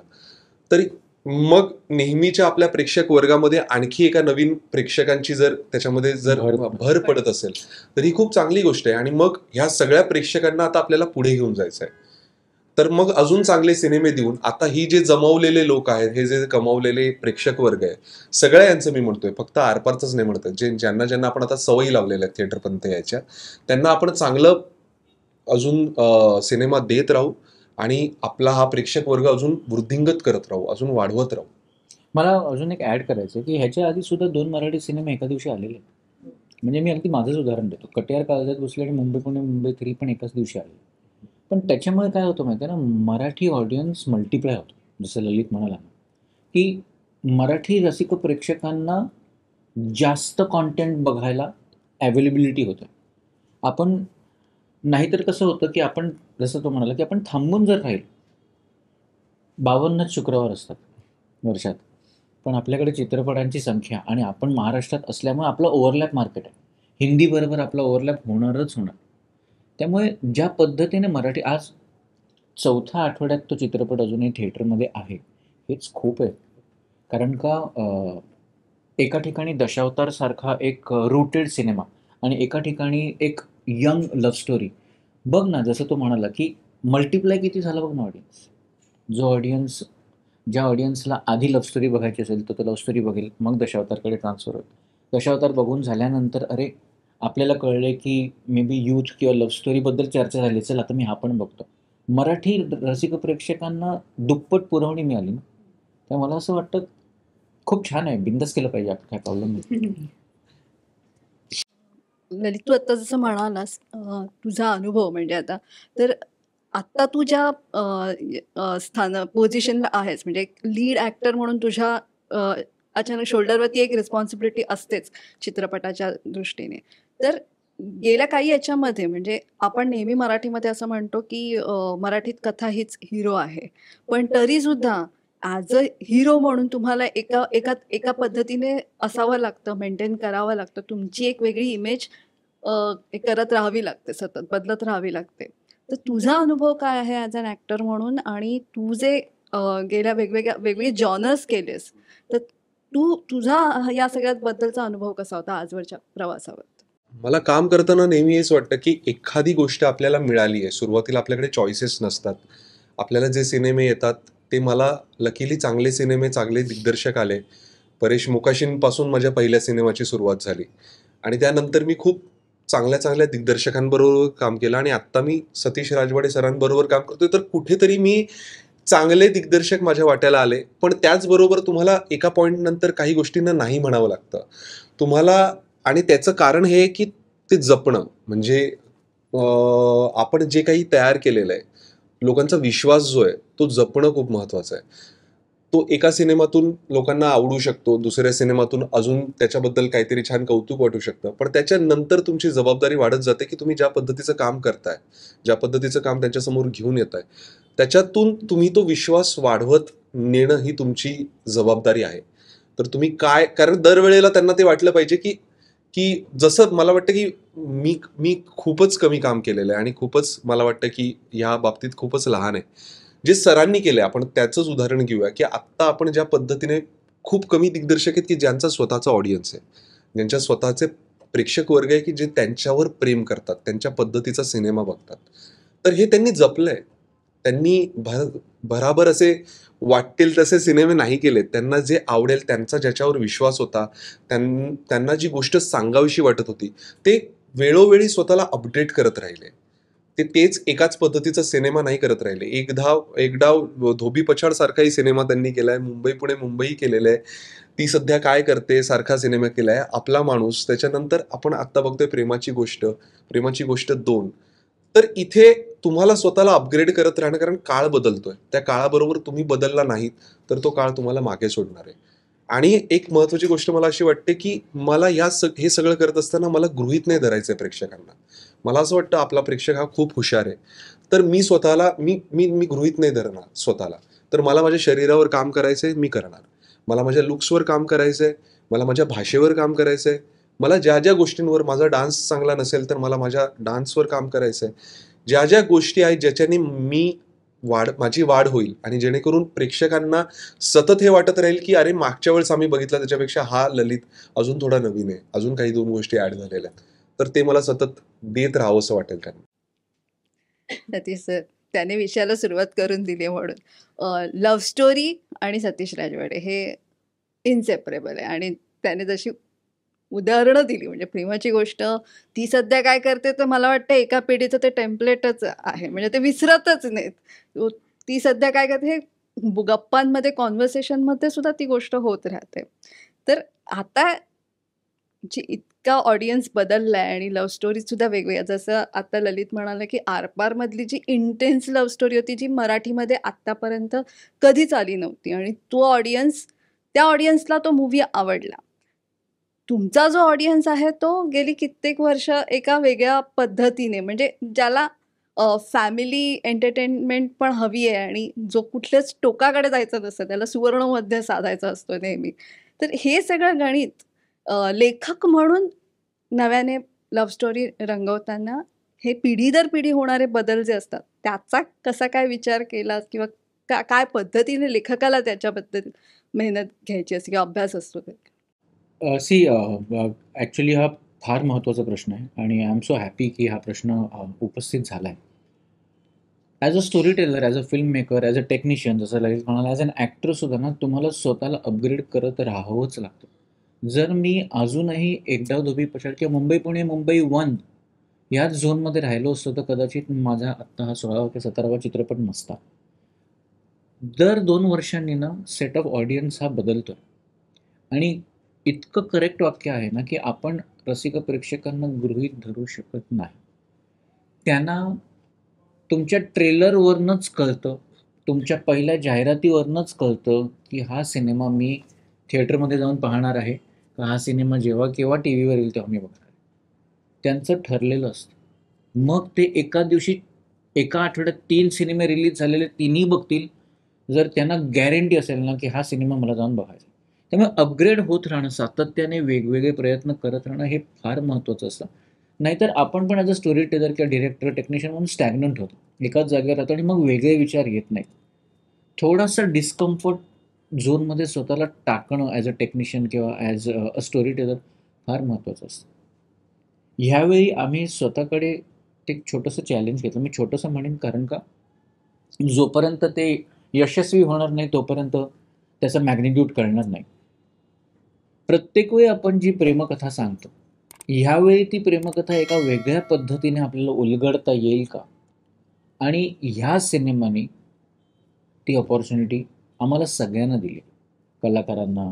तरी मग नेहमीच्या आपल्या प्रेक्षक वर्गामध्ये आणखी एका नवीन प्रेक्षकांची जर त्याच्यामध्ये जर भर पडत असेल तर ही खूप चांगली गोष्ट आहे. आणि मग ह्या सगळ्या प्रेक्षकांना आता आपल्याला पुढे घेऊन जायचं आहे, तर मग अजून चांगले सिनेमे देऊन आता ही जे जमवलेले लोक आहेत, हे जे कमावलेले प्रेक्षक वर्ग आहे, सगळ्या यांचं मी म्हणतोय, फक्त आरपारच नाही म्हणतोय, ज्यांना ज्यांना आपण आता सवयी लावलेल्या आहेत थिएटरपर्यंत यायच्या, त्यांना आपण चांगलं अजून सिनेमा देत राहू आणि आपला हा प्रेक्षक वर्ग अजून वृद्धिंगत करत राहू, अजून वाढवत राहू. मला अजून एक ऍड करायचं की ह्याच्या आधी सुद्धा 2 मराठी सिनेमे एका दिवशी आलेले. म्हणजे मी अगदी माझंच उदाहरण देतो, कटियार काळजात घुसले आणि मुंबई पुणे मुंबई 3 पण एकाच दिवशी आले. पण त्याच्यामुळे काय होतं माहिती आहे ना, मराठी ऑडियन्स मल्टिप्लाय होतो. जसं ललित म्हणाला ना, की मराठी रसिक प्रेक्षकांना जास्त कॉन्टेंट बघायला अवेलेबिलिटी होते. आपण नाहीतर कसं होतं की आपण, जसं तो म्हणाला की आपण थांबून जर राहील, 52 शुक्रवार असतात वर्षात, पण आपल्याकडे चित्रपटांची संख्या आणि आपण महाराष्ट्रात असल्यामुळे आपलं ओव्हरलॅप मार्केट आहे, हिंदी बरोबर आपला ओव्हरलॅप होणारच होणार. त्यामुळे ज्या पद्धतीने मराठी आज 4थ्या आठवड्यात तो चित्रपट अजूनही थिएटरमध्ये आहे, हेच खूप आहे. कारण का एका ठिकाणी दशावतार सारखा एक रूटेड सिनेमा आणि एका ठिकाणी एक यंग लव्ह स्टोरी. बघ ना, जसं तो म्हणाला की मल्टिप्लाय किती झालं बघ ना ऑडियन्स. ज्या ऑडियन्सला आधी लव्ह स्टोरी बघायची असेल तर तो लव्ह स्टोरी बघेल, मग दशावतारकडे ट्रान्सफर होईल. दशावतार बघून झाल्यानंतर अरे आपल्याला कळले की मे बी यूथ किंवा लव्ह स्टोरीबद्दल चर्चा झाली, चल आता मी हा पण बघतो. मराठी रसिक प्रेक्षकांना दुप्पट पुरवणी मिळाली ना, तर मला असं वाटतं खूप छान आहे, बिंदास केलं पाहिजे, आपण काय प्रॉब्लेम नाही. ललित, तू आत्ता जसं म्हणालास तुझा अनुभव म्हणजे तर आत्ता तू ज्या पोझिशनला आहेस, म्हणजे लीड ॲक्टर म्हणून तुझ्या अचानक शोल्डरवरती एक रिस्पॉन्सिबिलिटी असतेच चित्रपटाच्या दृष्टीने. तर गेल्या काही याच्यामध्ये म्हणजे आपण नेहमी मराठीमध्ये असं म्हणतो की मराठीत कथा हीच हिरो आहे, पण तरीसुद्धा ॲज अ हिरो म्हणून तुम्हाला एका एका एका पद्धतीने असावं लागतं, मेंटेन करावं लागतं, तुमची एक वेगळी इमेज करत राहावी लागते, सतत बदलत राहावी लागते. तर तुझा अनुभव काय आहे ॲज अन ॲक्टर म्हणून, आणि तू जे गेल्या वेगवेगळे जॉनर्स केलेस, तर तुझा या सगळ्यात बद्दलचा अनुभव कसा होता आजवरच्या प्रवासावर? मला काम करताना नेहमी हेच वाटतं की एखादी गोष्ट आपल्याला मिळाली आहे, सुरुवातीला आपल्याकडे चॉईसेस नसतात, आपल्याला जे सिनेमे येतात ते, मला लकीली चांगले सिनेमे, चांगले दिग्दर्शक आले. परेश मोकाशींपासून माझ्या पहिल्या सिनेमाची सुरुवात झाली आणि त्यानंतर मी खूप चांगल्या चांगल्या दिग्दर्शकांबरोबर काम केलं आणि आत्ता मी सतीश राजवाडे सरांबरोबर काम करतोय. तर कुठेतरी मी चांगले दिग्दर्शक माझ्या वाट्याला आले, पण त्याचबरोबर तुम्हाला एका पॉईंट नंतर काही गोष्टींना नाही म्हणावं लागतं तुम्हाला, आणि त्याचं कारण हे की ते जपणं, म्हणजे आपण जे काही तयार केलेलं आहे, लोकांचा विश्वास जो आहे तो जपणं खूप महत्त्वाचं आहे. तो एका सिनेमातून लोकांना आवडू शकतो, दुसऱ्या सिनेमातून अजून त्याच्याबद्दल काहीतरी छान कौतुक वाटू शकतं, पण त्याच्यानंतर तुमची जबाबदारी वाढत जाते की तुम्ही ज्या पद्धतीचं काम करताय, ज्या पद्धतीचं काम त्यांच्यासमोर घेऊन येत आहे, त्याच्यातून तुम्ही तो विश्वास वाढवत नेणं ही तुमची जबाबदारी आहे. तर तुम्ही काय, कारण दरवेळेला त्यांना ते वाटलं पाहिजे की की जसं मला वाटतं की मी मी खूपच कमी काम केलेलं आहे आणि खूपच मला वाटतं की या बाबतीत खूपच लहान आहे. जे सरांनी केले, आपण त्याचंच उदाहरण घेऊया की आत्ता आपण ज्या पद्धतीने, खूप कमी दिग्दर्शक आहेत की ज्यांचा स्वतःचा ऑडियन्स आहे, ज्यांच्या स्वतःचे प्रेक्षक वर्ग आहे की जे त्यांच्यावर प्रेम करतात, त्यांच्या पद्धतीचा सिनेमा बघतात. तर हे त्यांनी जपलंय. त्यांनी भराभर असे वाटतील तसे सिनेमे नाही केलेत. त्यांना जे आवडेल, त्यांचा ज्याच्यावर विश्वास होता, त्यांना जी गोष्ट सांगावीशी वाटत होती, ते वेळोवेळी स्वतःला अपडेट करत राहिले. तेच एकाच पद्धतीचा सिनेमा नाही करत राहिले. एक डाव धोबी पछाड सारखाही सिनेमा त्यांनी केलाय, मुंबई पुणे मुंबई केलेलं आहे, ती सध्या काय करते सारखा सिनेमा केलाय, आपला माणूस, त्याच्यानंतर आपण आत्ता बघतोय प्रेमाची गोष्ट 2. तर इथे तुम्हाला स्वतःला अपग्रेड करत राहणं, कारण काळ बदलतोय. त्या काळाबरोबर तुम्ही बदलला नाहीत तर तो काळ तुम्हाला मागे सोडणार आहे. आणि एक महत्वाची गोष्ट मला अशी वाटते की मला हे सगळं करत असताना मला गृहीत नाही धरायचंय प्रेक्षकांना. मला असं वाटतं आपला प्रेक्षक हा खूप हुशार आहे, तर मी स्वतःला मी गृहीत नाही धरणार स्वतःला. तर मला माझ्या शरीरावर काम करायचंय, मी करणार. मला माझ्या लुक्सवर काम करायचंय, मला माझ्या भाषेवर काम करायचंय, मला ज्या ज्या गोष्टींवर, माझा डान्स चांगला नसेल तर मला माझ्या डान्सवर काम करायचंय. ज्या ज्या गोष्टी आहेत ज्याच्याने माझी वाढ होईल आणि जेणेकरून प्रेक्षकांना सतत हे वाटत राहील की अरे मागच्या वेळेस आम्ही बघितला त्याच्यापेक्षा हा ललित अजून थोडा नवीन आहे, अजून काही 2 गोष्टी ऍड झालेल्या आहेत, तर ते मला सतत देत राहावं असं वाटेल त्यांना. सतीश सर, त्याने विषयाला सुरुवात करून दिली म्हणून लव्ह स्टोरी आणि सतीश राजवाडे हे इनसेपरेबल आहे. आणि त्याने जशी उदाहरणं दिली, म्हणजे प्रेमाची गोष्ट ती सध्या काय करते, तर मला वाटतं एका पिढीचं ते टेम्पलेटच आहे, म्हणजे ते विसरतच नाहीत. ती सध्या काय करते, हे गप्पांमध्ये, कॉन्व्हर्सेशनमध्ये सुद्धा ती गोष्ट होत राहते. तर आता जी इतका ऑडियन्स बदलला आहे आणि लव्ह स्टोरीज सुद्धा वेगवेगळ्या, जसं आता ललित म्हणाला की आरपारमधली जी इंटेन्स लव्ह स्टोरी होती, जी मराठीमध्ये आत्तापर्यंत कधीच आली नव्हती, आणि त्या ऑडियन्सला तो मूवी आवडला. तुमचा जो ऑडियन्स आहे तो गेली कित्येक वर्ष एका वेगळ्या पद्धतीने, म्हणजे ज्याला फॅमिली एंटरटेनमेंट पण हवी आहे आणि जो कुठल्याच टोकाकडे जायचं नसतं, त्याला सुवर्णमध्य साधायचा असतो नेहमी. तर हे सगळं गणित लेखक म्हणून नव्याने लव्ह स्टोरी रंगवताना हे पिढी दर पिढी होणारे बदल जे असतात, त्याचा कसा काय विचार केला, किंवा काय पद्धतीने लेखकाला त्याच्याबद्दल मेहनत घ्यायची असते किंवा अभ्यास असतो ते? ॲक्च्युली हा फार महत्त्वाचा प्रश्न आहे आणि आय एम सो हॅपी की हा प्रश्न उपस्थित झाला आहे. As a story teller, as a film maker, as a technician, जसं ललित म्हणाला, ॲज अन ॲक्टरसुद्धा ना तुम्हाला स्वतःला अपग्रेड करत राहावंच लागतं. जर मी अजूनही एकदा धोबी पछाड किंवा मुंबई पुणे मुंबई 1 याच झोनमध्ये राहिलो असतो तर कदाचित माझा आत्ता हा 16वा किंवा 17वा चित्रपट नसता. दर 2 वर्षांनी ना सेट ऑफ ऑडियन्स हा बदलतो आणि इतकं करेक्ट वाक्य आहे ना की आपण रसिक प्रेक्षकांना गृहीत धरू शकत नाही. त्यांना तुमच्या ट्रेलरवरनंच कळतं, तुमच्या पहिल्या जाहिरातीवरनंच कळतं की हा सिनेमा मी थिएटरमध्ये जाऊन पाहणार आहे का हा सिनेमा जेव्हा केव्हा टी व्हीवर येईल तेव्हा मी बघणार आहे. त्यांचं ठरलेलं असतं. मग ते एका दिवशी, एका आठवड्यात 3 सिनेमे रिलीज झालेले 3ही बघतील, जर त्यांना गॅरंटी असेल ना की हा सिनेमा मला जाऊन बघायचा. त्यामुळे अपग्रेड होत राहणं, सातत्याने वेगवेगळे प्रयत्न करत राहणं हे फार महत्त्वाचं असतं. नाहीतर आपण पण ॲज अ स्टोरी टेलर किंवा डिरेक्टर, टेक्निशियन म्हणून स्टॅग्नंट होतो, एकाच जागेवर राहतो आणि मग वेगळे विचार येत नाहीत. थोडासा डिस्कम्फर्ट झोनमध्ये स्वतःला टाकणं ॲज अ टेक्निशियन किंवा ॲज अ स्टोरी टेलर फार महत्त्वाचं असतं. ह्यावेळी आम्ही स्वतःकडे एक छोटंसं चॅलेंज घेतलं. मी छोटंसं म्हणेन कारण का जोपर्यंत ते यशस्वी होणार नाही तोपर्यंत त्याचं मॅग्निट्यूड कळणार नाही. प्रत्येक वेळी आपण जी प्रेमकथा सांगतो, ह्यावेळी ती प्रेमकथा एका वेगळ्या पद्धतीने आपल्याला उलगडता येईल का? आणि ह्या सिनेमाने ती अपॉर्च्युनिटी आम्हाला सगळ्यांना दिली, कलाकारांना,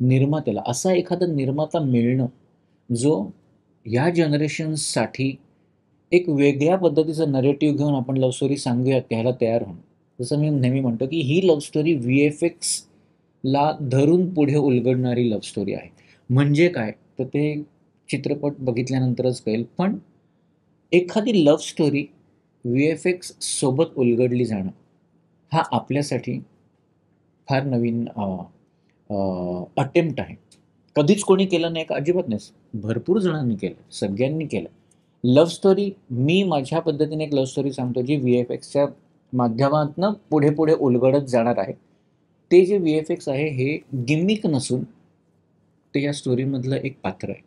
निर्मात्याला. असा एखादा निर्माता मिळणं जो ह्या जनरेशन्ससाठी एक वेगळ्या पद्धतीचं नरेटिव्ह घेऊन आपण लव्ह स्टोरी सांगूया त्याला तयार होणं, जसं मी नेहमी म्हणतो की ही लव्ह स्टोरी VFX ला धरून पुढे उलगडणारी लव्ह स्टोरी आहे. म्हणजे काय तर ते चित्रपट बघितल्यानंतरच कळेल. पण एखादी लव्ह स्टोरी VFX सोबत उलगडली जाणं हा आपल्यासाठी फार नवीन अटेम्प्ट आहे. कधीच कोणी केलं नाही का? अजिबात नाही. भरपूर जणांनी केलं, सगळ्यांनी केलं. लव्ह स्टोरी मी माझ्या पद्धतीने एक लव्ह स्टोरी सांगतो जी VFXच्या माध्यमातनं पुढे पुढे उलगडत जाणार आहे. ते जे VFX आहे हे गिमिक नसून ते या स्टोरीमधलं एक पात्र आहे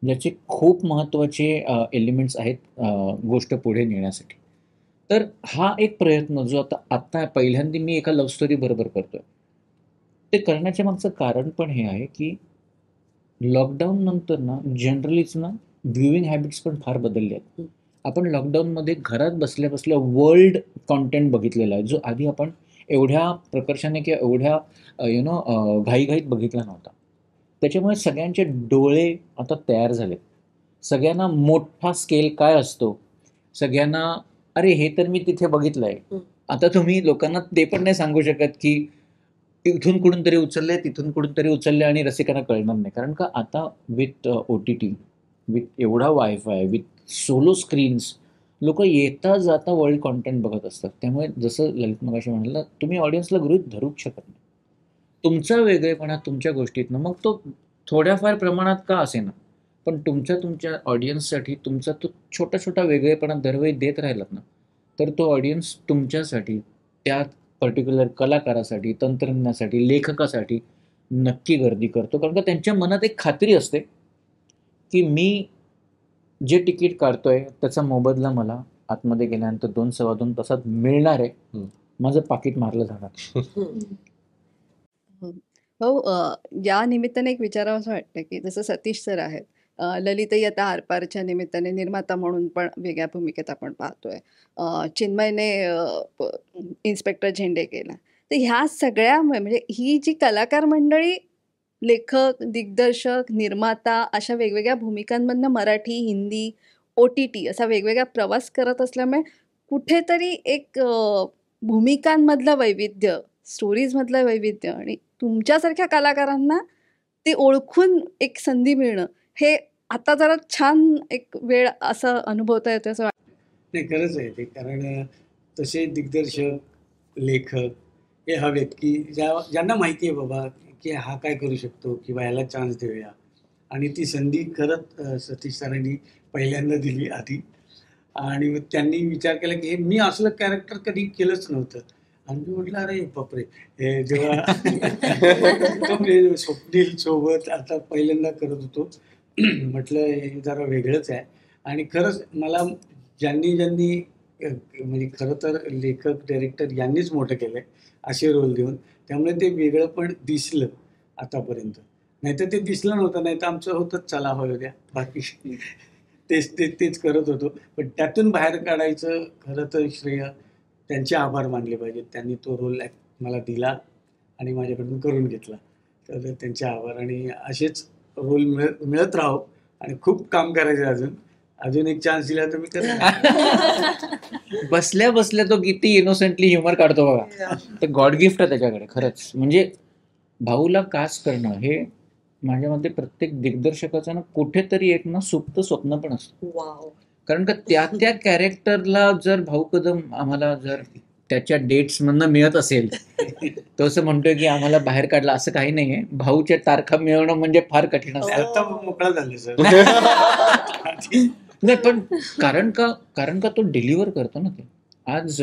ज्याचे खूप महत्त्वाचे एलिमेंट्स आहेत गोष्ट पुढे नेण्यासाठी. तर हा एक प्रयत्न जो आता पहिल्यांदा मी एका लव्ह स्टोरी बरोबर करतोय. ते करण्याच्या मागचं कारण पण हे आहे की लॉकडाऊन नंतर ना जनरलीच ना व्ह्यूइंग हॅबिट्स पण फार बदलले आहेत. आपण लॉकडाऊनमध्ये घरात बसल्या बसल्या वर्ल्ड कॉन्टेंट बघितलेला आहे जो आधी आपण एवढ्या प्रकर्षाने किंवा एवढ्या घाईघाईत बघितला नव्हता. त्याच्यामुळे सगळ्यांचे डोळे आता तयार झालेत. सगळ्यांना मोठा स्केल काय असतो, सगळ्यांना अरे हे तर मी तिथे बघितलं आहे. आता तुम्ही लोकांना ते पण नाही सांगू शकत की इथून कुठून तरी उचलले तिथून कुठून तरी उचलले आणि रसिकांना कळणार नाही. कारण का आता विथ OTT, विथ एवढा वायफाय, विथ सोलो स्क्रीन्स लोक येता जाता वर्ल्ड कॉन्टेंट बघत असतात. त्यामुळे जसं ललित मगाशी म्हणाला तुम्ही ऑडियन्सला गृहीत धरूच शकत नाही. तुमचा वेगळेपणा तुमच्या गोष्टीतनं मग तो थोड्याफार प्रमाणात का असेना पण तुमच्या ऑडियन्ससाठी तुमचा तो छोटा छोटा वेगळेपणा दरवेळी देत राहिलात ना तर तो ऑडियन्स तुमच्यासाठी त्या पर्टिक्युलर कलाकारासाठी, तंत्रज्ञासाठी, लेखकासाठी नक्की गर्दी करतो. कारण का त्यांच्या मनात एक खात्री असते की मी जे तिकीट काढतोय त्याचा मोबदला मला आतमध्ये गेल्यानंतर 2-2.25 तासात मिळणार आहे. माझं पाकीट मारलं जाणार. हो, या निमित्ताने एक विचारावं असं वाटतं की जसं सतीश सर आहेत, ललितही आता आरपारच्या निमित्ताने निर्माता म्हणून पण वेगळ्या भूमिकेत आपण पाहतोय. चिन्मयने इन्स्पेक्टर झेंडे केला. तर ह्या सगळ्या म्हणजे ही जी कलाकार मंडळी लेखक, दिग्दर्शक, निर्माता अशा वेगवेगळ्या भूमिकांमधनं मराठी, हिंदी, OTT असा वेगवेगळा प्रवास करत असल्यामुळे कुठेतरी एक भूमिकांमधलं वैविध्य, स्टोरीजमधलं वैविध्य आणि तुमच्यासारख्या कलाकारांना ते ओळखून एक संधी मिळणं हे आता जरा छान एक वेळ असं अनुभवता येतो असं वाटतं. नाही, खरंच आहे ते. कारण तसे दिग्दर्शक, लेखक हे हवेत की ज्यांना माहिती आहे बाबा की हा काय करू शकतो किंवा याला चान्स देऊया. आणि ती संधी खरंच सतीश सरांनी पहिल्यांदा दिली आधी. आणि मग त्यांनी विचार केला की हे मी असलं कॅरेक्टर कधी केलंच नव्हतं. आणि मी म्हटलं अरे बापरे, हे जेव्हा स्वप्नील सोबत आता पहिल्यांदा करत होतो म्हटलं हे जरा वेगळंच आहे. आणि खरंच मला ज्यांनी म्हणजे खरं तर लेखक, डायरेक्टर यांनीच मोठं केलं आहे असे रोल देऊन. त्यामुळे ते वेगळं पण दिसलं आतापर्यंत. नाहीतर ते दिसलं नव्हतं. नाही तर आमचं होतंच चला हो द्या बाकी तेच करत होतो. पण त्यातून बाहेर काढायचं खरं तर श्रेय त्यांचे आभार मानले पाहिजेत. त्यांनी तो रोल मला दिला आणि माझ्याकडून करून घेतला. तर त्यांचे आभार. आणि असेच रोल मिळत राहो आणि खूप काम करायचं. अजून एक चान्स दिला तर मी करेन. बसल्या बसल्या तो किती इनोसेंटली ह्युमर काढतो बघा. तर गॉड गिफ्ट आहे त्याच्याकडे खरंच. म्हणजे भाऊला कास्ट करणं हे माझ्या मते प्रत्येक दिग्दर्शकाचं ना कुठेतरी एक ना सुप्त स्वप्न पण असतं. वाव. कारण का त्या कॅरेक्टरला जर भाऊ कदम आम्हाला जर त्याच्या डेट्स मधनं मिळत असेल तो असं म्हणतोय की आम्हाला बाहेर काढला असं काही नाहीये. भाऊच्या तारखा मिळवणं म्हणजे फार कठीण असतं. आता मोकळा झाले सर. नाही पण कारण का तो डिलिव्हर करतो ना ते. आज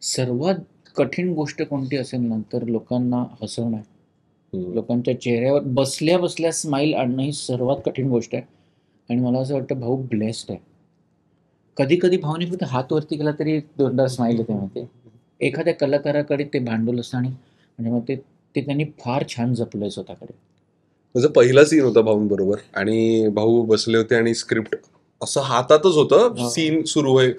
सर्वात कठीण गोष्ट कोणती असेल ना तर लोकांना हसवणं आहे. लोकांच्या चेहऱ्यावर बसल्या बसल्या स्माईल आणणं ही सर्वात कठीण गोष्ट आहे. आणि मला असं वाटतं भाऊ ब्लेस्ड आहे. कधी कधी भाऊने फक्त हात वरती केला तरी दोनदा स्माईल येते. माहिती एखाद्या कलाकाराकडे ते भांडवल असतं आणि म्हणजे मग ते त्यांनी फार छान जपलंय स्वतःकडे. माझा पहिला सीन होता भाऊंबरोबर आणि भाऊ बसले होते आणि स्क्रिप्ट असं हातातच होतं. सीन सुरू होईल,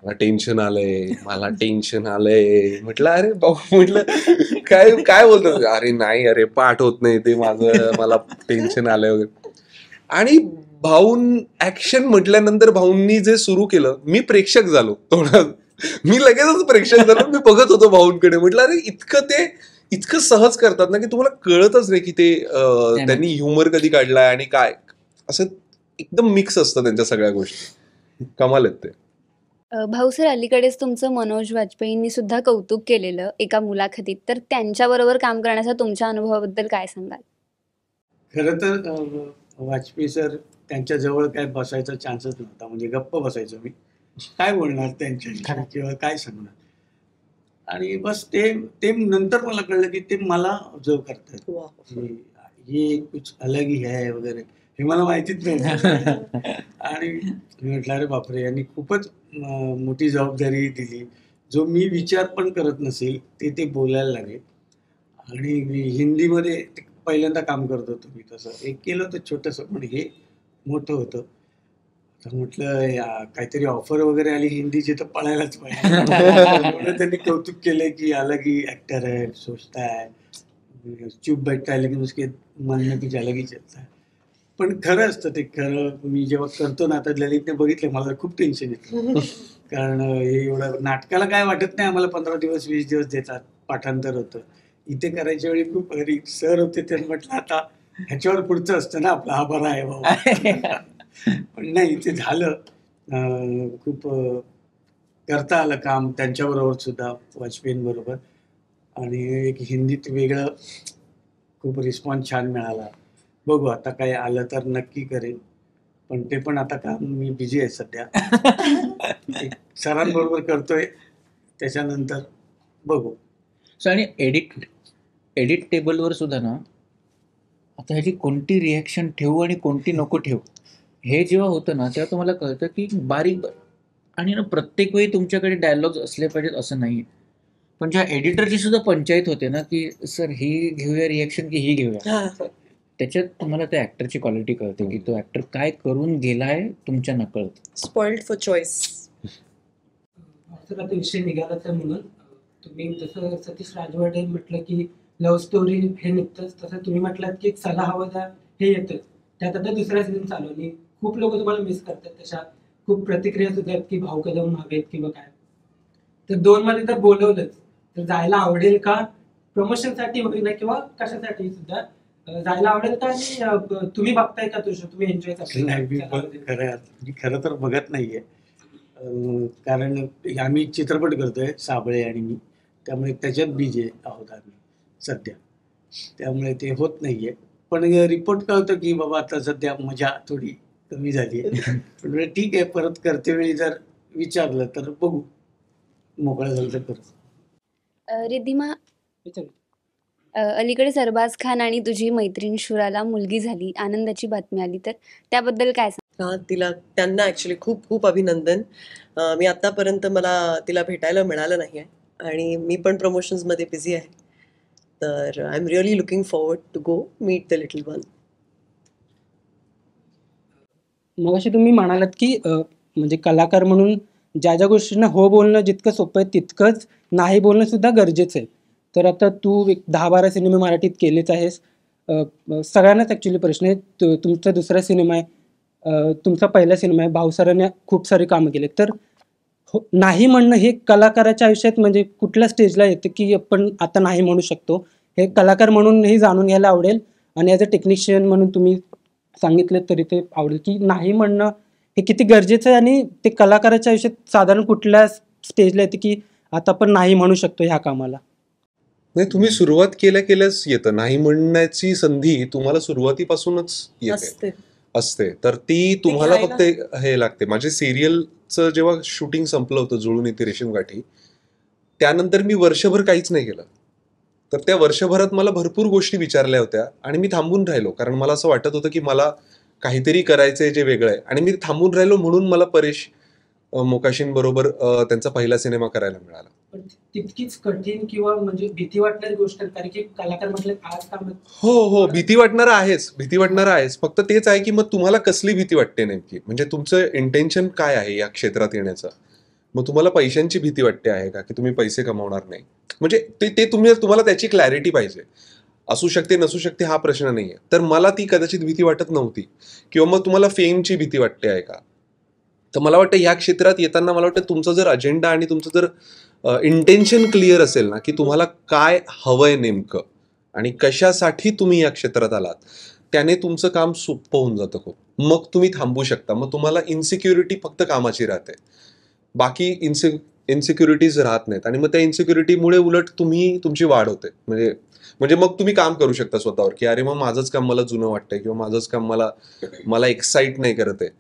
मला टेन्शन आलंय. म्हटलं अरे भाऊ, म्हटलं काय बोलतो. अरे नाही, अरे पाठ होत नाही ते माझं, मला टेन्शन आलंय वगैरे. आणि भाऊन ऍक्शन म्हटल्यानंतर भाऊंनी जे सुरू केलं मी प्रेक्षक झालो. थोडा मी लगेचच प्रेक्षक झालो, मी बघत होतो भाऊंकडे, म्हटलं अरे इतकं सहज करतात ना की तुम्हाला कळतच नाही की ते त्यांनी ह्युमर कधी काढलाय आणि काय, असं एकदम मिक्स असतं त्यांच्या सगळ्या गोष्टी. कमाल आहेत ते. भाऊ सर, अलीकडेच तुमचं मनोज वाजपेयींनी सुद्धा कौतुक केलेलं एका मुलाखतीत, तर त्यांच्याबरोबर काम करण्याचा तुमच्या अनुभवाबद्दल काय सांगाल? खरं तर वाजपेयी सर त्यांच्या जवळ काय बसायचा चान्सच नव्हता, म्हणजे गप्प बसायचो मी. काय बोलणार त्यांच्याशी किंवा काय सांगणार. आणि बस ते नंतर मला कळलं की ते मला ऑब्झर्व करतात, हे कुछ अलग ही आहे वगैरे, हे मला माहितीच नव्हतं. आणि मी म्हटलं अरे बापरे, यांनी खूपच मोठी जबाबदारी दिली. जो मी विचार पण करत नसेल ते बोलायला लागेल. आणि मी हिंदीमध्ये पहिल्यांदा काम करत होतो मी, तसं एक केलं होतं छोटंसं, पण हे मोठं होतं. तर म्हटलं काहीतरी ऑफर वगैरे आली हिंदीची तर पळायलाच पाहिजे. त्यांनी कौतुक केलं की अलग ही ऍक्टर है, सोचता है, चुप बैठता है लेकिन उसके मन में कुछ अलग ही चलता है. पण खरं असतं ते. खरं मी जेव्हा करतो ना, आता ललितने बघितलं, मला खूप टेन्शन येतं. कारण हे एवढं नाटकाला काय वाटत नाही, आम्हाला 15 दिवस 20 दिवस देतात, पाठांतर होतं. इथे करायच्या वेळी खूप सर होते, ते म्हटलं आता ह्याच्यावर पुढचं असतं ना आपला, हा बरा आहे बाबा. पण नाही, ते झालं. खूप करता आलं काम त्यांच्याबरोबर सुद्धा, वाजपेयींबरोबर. आणि एक हिंदीत वेगळं खूप रिस्पॉन्स छान मिळाला. बघू आता काय आलं तर नक्की करेन, पण ते पण आता काम मी बिझी आहे सध्या. सरांबरोबर करतोय, त्याच्यानंतर बघू. आणि एडिट टेबलवर सुद्धा ना, आता ह्याची कोणती रिॲक्शन ठेवू आणि कोणती नको ठेवू, हे जेव्हा होतं ना, तेव्हा तुम्हाला कळतं की बारीक. आणि ना प्रत्येक वेळी तुमच्याकडे डायलॉग्स असले पाहिजेत असं नाही. पण ज्या एडिटरची सुद्धा पंचायत होते ना की सर ही घेऊया रिॲक्शन की ही घेऊया, त्याच्यात तुम्हाला त्या ॲक्टरची क्वालिटी कळते की तो ॲक्टर काय करून गेलाय तुमच्या नकळत. Spoiled for choice. आता विषय निघालाच आहे म्हणून, तुम्ही जसं सतीश राजवाडे म्हटलं की लव्ह स्टोरी हे निघतंच, तसं तुम्ही म्हटलात की चला हवं द्या हे येतंच. त्यात आता दुसरा सीझन चालू आणि खूप लोक तुम्हाला मिस करतात. तशा खूप प्रतिक्रिया सुद्धा आहेत की भाऊ कदम हवेत किंवा काय. तर 2 मध्ये तर बोलवलंच, तर जायला आवडेल का? प्रमोशनसाठी होईना किंवा कशासाठी सुद्धा जायला आवडेल का? आणि तुम्ही बघताय का तुझं, तुम्ही एन्जॉय करताय? खरं तर बघत नाहीये, कारण आम्ही चित्रपट करतोय साबळे आणि मी, त्यामुळे त्याच्यात बिझी आहोत आम्ही सध्या, त्यामुळे ते होत नाहीये. पण रिपोर्ट कळतं की बाबा आता सध्या मजा थोडी कमी झाली आहे. पण ठीक आहे, परत करते वेळी जर विचारलं तर बघू, मोकळं झालं तर करू. रिद्धिमा, अलीकडे अरबाज खान आणि तुझी मैत्रीण शुराला मुलगी झाली, आनंदाची बातमी आली, तर त्याबद्दल काय सांग? त्यांना ॲक्च्युली खूप खूप अभिनंदन. मी आतापर्यंत मला तिला भेटायला मिळालं नाही आहे आणि मी पण प्रमोशन्समध्ये बिझी आहे. तर I am really looking forward to go meet the little one. मग अशी तुम्ही म्हणालात की म्हणजे कलाकार म्हणून ज्या गोष्टींना हो बोलणं जितकं सोपं आहे तितकंच नाही बोलणं सुद्धा गरजेचं आहे. तर आता तू एक 10-12 सिनेमे मराठीत केलेच आहेस. सगळ्यांनाच ॲक्च्युली प्रश्न आहे, तुमचा दुसरा सिनेमा आहे, तुमचा पहिला सिनेमा आहे, भाऊसरांनी खूप सारी कामं केली. तर हो नाही म्हणणं हे कलाकाराच्या आयुष्यात म्हणजे कुठल्या स्टेजला येतं की आपण आता नाही म्हणू शकतो, हे कलाकार म्हणूनही जाणून घ्यायला आवडेल. आणि ॲज अ टेक्निशियन म्हणून तुम्ही सांगितलं तरी ते आवडेल की नाही म्हणणं हे किती गरजेचं आहे आणि ते कलाकाराच्या आयुष्यात साधारण कुठल्या स्टेजला येते की आता आपण नाही म्हणू शकतो ह्या कामाला. नाही, तुम्ही सुरुवात केल्याच येतं. नाही म्हणण्याची संधी तुम्हाला सुरुवातीपासूनच येते असते, तर ती तुम्हाला फक्त हे लागते. माझे सिरियलचं जेव्हा शूटिंग संपलं होतं, जुळून येते रेशीमगाठी, त्यानंतर मी वर्षभर काहीच नाही केलं. तर त्या वर्षभरात मला भरपूर गोष्टी विचारल्या होत्या आणि मी थांबून राहिलो, कारण मला असं वाटत होतं की मला काहीतरी करायचंय जे वेगळं आहे. आणि मी थांबून राहिलो म्हणून मला परेश मोकाशींबरोबर त्यांचा पहिला सिनेमा करायला मिळाला. पण तितकीच कठीण किंवा म्हणजे भीती वाटणारी गोष्ट, कारण की कलाकार म्हटलं आज काम. हो, भीती वाटणार आहेच. फक्त तेच आहे की मग तुम्हाला कसली भीती वाटते नेमकी, म्हणजे तुमचं इंटेन्शन काय आहे या क्षेत्रात येण्याचं. मग तुम्हाला पैशांची भीती वाटते आहे का, की तुम्ही पैसे कमावणार नाही, म्हणजे ते तुम्हाला त्याची क्लॅरिटी पाहिजे. असू शकते नसू शकते हा प्रश्न नाही आहे. तर मला ती कदाचित भीती वाटत नव्हती. किंवा मग तुम्हाला फेमची भीती वाटते आहे का, तर मला वाटतं ह्या क्षेत्रात येताना मला वाटतं तुमचा जर अजेंडा आणि तुमचं जर इंटेन्शन क्लिअर असेल ना, की तुम्हाला काय हवंय नेमकं आणि कशासाठी तुम्ही या क्षेत्रात आलात, त्याने तुमचं काम सोपं होऊन जातं खूप. मग तुम्ही थांबू शकता. मग तुम्हाला इन्सिक्युरिटी फक्त कामाची राहते, बाकी इन्सिक्युरिटीज राहत नाहीत. आणि मग त्या इन्सिक्युरिटीमुळे उलट तुमची वाढ होते. म्हणजे मग तुम्ही काम करू शकता स्वतःवर, की अरे मग माझंच काम मला जुनं वाटतंय किंवा माझंच काम मला एक्साइट नाही करत आहे,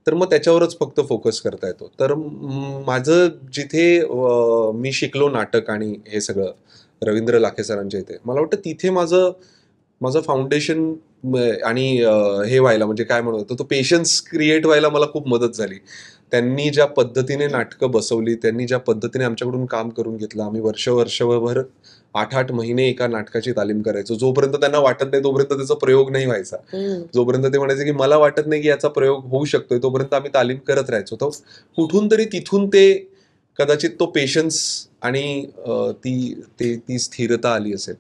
तर मग त्याच्यावरच फक्त फोकस करता येतो. तर माझं जिथे मी शिकलो नाटक आणि हे सगळं रवींद्र लाखे सरांच्या इथे, मला वाटतं तिथे माझं फाउंडेशन आणि हे व्हायला, म्हणजे काय म्हणतो तो पेशन्स क्रिएट व्हायला मला खूप मदत झाली. त्यांनी ज्या पद्धतीने नाटकं बसवली, त्यांनी ज्या पद्धतीने आमच्याकडून काम करून घेतलं, आम्ही वर्षभर 8-8 महिने एका नाटकाची तालीम करायचो. जोपर्यंत त्यांना वाटत नाही तोपर्यंत त्याचा प्रयोग नाही व्हायचा. जोपर्यंत ते म्हणायचे की मला वाटत नाही की याचा प्रयोग होऊ शकतोय, तोपर्यंत आम्ही तालीम करत राहायचो. तर कुठून तरी तिथून ते कदाचित तो पेशन्स आणि ती स्थिरता आली असेल.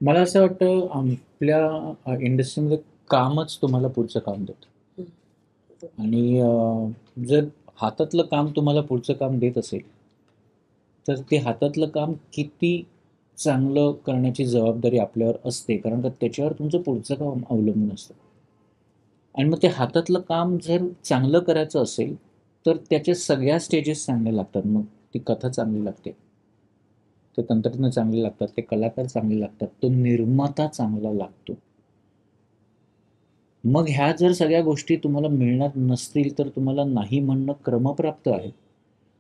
मला असं वाटतं आपल्या इंडस्ट्रीमध्ये कामच तुम्हाला पुढचं काम देतं. आणि जर हातातलं काम तुम्हाला पुढचं काम देत असेल, तर ते हातातलं काम किती चांगलं करण्याची जबाबदारी आपल्यावर असते, कारण का त्याच्यावर तुमचं पुढचं काम अवलंबून असतं. आणि मग ते हातातलं काम जर चांगलं करायचं असेल, तर त्याच्या सगळ्या स्टेजेस चांगल्या लागतात. मग ती कथा चांगली लागते, ते तंत्रज्ञ चांगले लागतात, ते कलाकार चांगले लागतात, तो निर्माता चांगला लागतो. मग ह्या जर सगळ्या गोष्टी तुम्हाला मिळणार नसतील, तर तुम्हाला नाही म्हणणं क्रमप्राप्त आहे.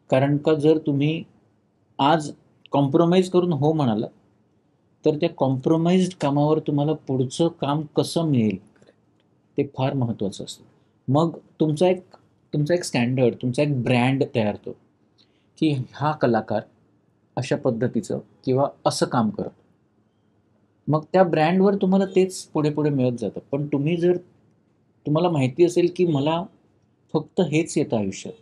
कारण का जर तुम्ही आज कॉम्प्रोमाइज करून हो म्हणाला, तर त्या कॉम्प्रोमाइज्ड कामावर तुम्हाला पुढचं काम कसं मिळेल ते फार महत्त्वाचं असतं. मग तुमचा एक स्टँडर्ड, तुमचा एक ब्रँड तयार होतो, की हा कलाकार अशा पद्धतीचं किंवा असं काम करत. मग त्या ब्रँडवर तुम्हाला तेच पुढे पुढे मिळत जातं. पण तुम्हाला माहिती असेल की मला फक्त हेच येतं आयुष्यात,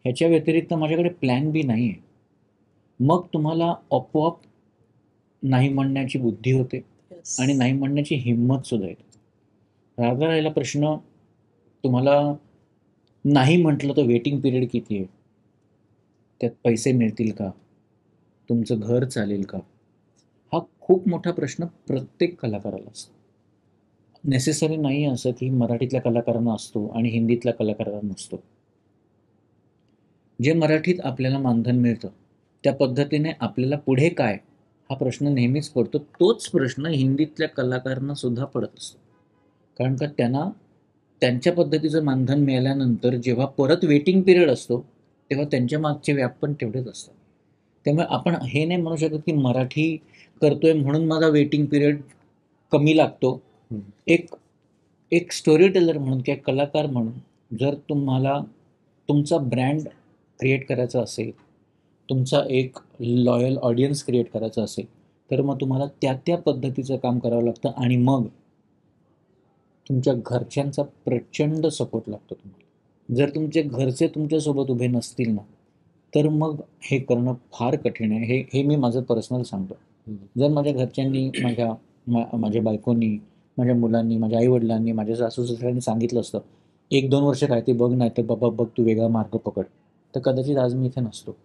ह्याच्या व्यतिरिक्त माझ्याकडे प्लॅन बी नाही आहे, मग तुम्हाला आपोआप नाही म्हणण्याची बुद्धी होते आणि नाही म्हणण्याची हिंमतसुद्धा येते. राहिला राहिला प्रश्न, तुम्हाला नाही म्हटलं तर वेटिंग पिरियड किती आहे, त्यात पैसे मिळतील का, तुमचं घर चालेल का, हा खूप मोठा प्रश्न प्रत्येक कलाकाराला असतो. नेसेसरी नाही असं की मराठीतल्या कलाकारांना असतो आणि हिंदीतल्या कलाकारांना नसतो. जे मराठीत आपल्याला मानधन मिळतं त्या पद्धतीने आपल्याला पुढे काय, हा प्रश्न नेहमीच पडतो. तोच प्रश्न हिंदीतल्या कलाकारांना सुद्धा पडत असतो. कारण का त्यांना त्यांच्या पद्धतीचं मानधन मिळाल्यानंतर जेव्हा परत वेटिंग पिरियड असतो, तेव्हा त्यांच्या मागचे व्याप पण तेवढेच असतात. त्यामुळे आपण हे नाही म्हणू शकत की मराठी करतोय म्हणून माझा वेटिंग पिरियड कमी लागतो. एक स्टोरी टेलर म्हणून किंवा कलाकार म्हणून जर तुम्हाला तुमचा ब्रँड क्रिएट करायचा असेल, तुमचा एक लॉयल ऑडियन्स क्रिएट करायचा असेल, तर मग तुम्हाला त्या पद्धतीचं काम करावं लागतं. आणि मग तुमच्या घरच्यांचा प्रचंड सपोर्ट लागतो तुम्हाला. जर तुमचे घरचे तुमच्यासोबत उभे नसतील ना, तर मग हे करणं फार कठीण आहे. हे मी माझं पर्सनल सांगतो. जर माझ्या घरच्यांनी, माझ्या बायकोनी, माझ्या मुलांनी, माझ्या आईवडिलांनी, माझ्या सासूसासऱ्यांनी सांगितलं असतं 1-2 वर्ष काय ते बघ, नाही तर बाबा बघ तू वेगळा मार्ग पकड, तर कदाचित आज मी इथे नसतो.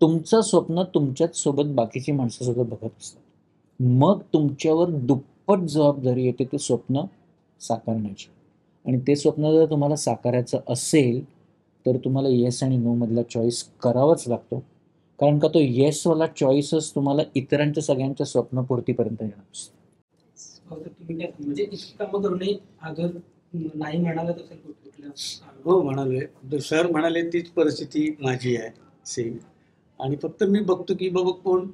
तुमचं स्वप्न तुमच्याच सोबत बाकीची माणसं सुद्धा बघत असतात. मग तुमच्यावर दुप्पट जबाबदारी येते ते स्वप्न साकारण्याची. आणि ते स्वप्न जर तुम्हाला साकारायचं असेल, तर तुम्हाला येस आणि नो मधला चॉईस करावाच लागतो. कारण का तो येसवाला चॉईसच तुम्हाला इतरांच्या सगळ्यांच्या स्वप्नपूर्तीपर्यंत येणार असतो. म्हणजे इतकी कामं करूनही अगर नाही म्हणाला तर कुठल्या हो म्हणालोय, सर म्हणाले तीच परिस्थिती माझी आहे सेम. आणि फक्त मी बघतो की बाबा कोण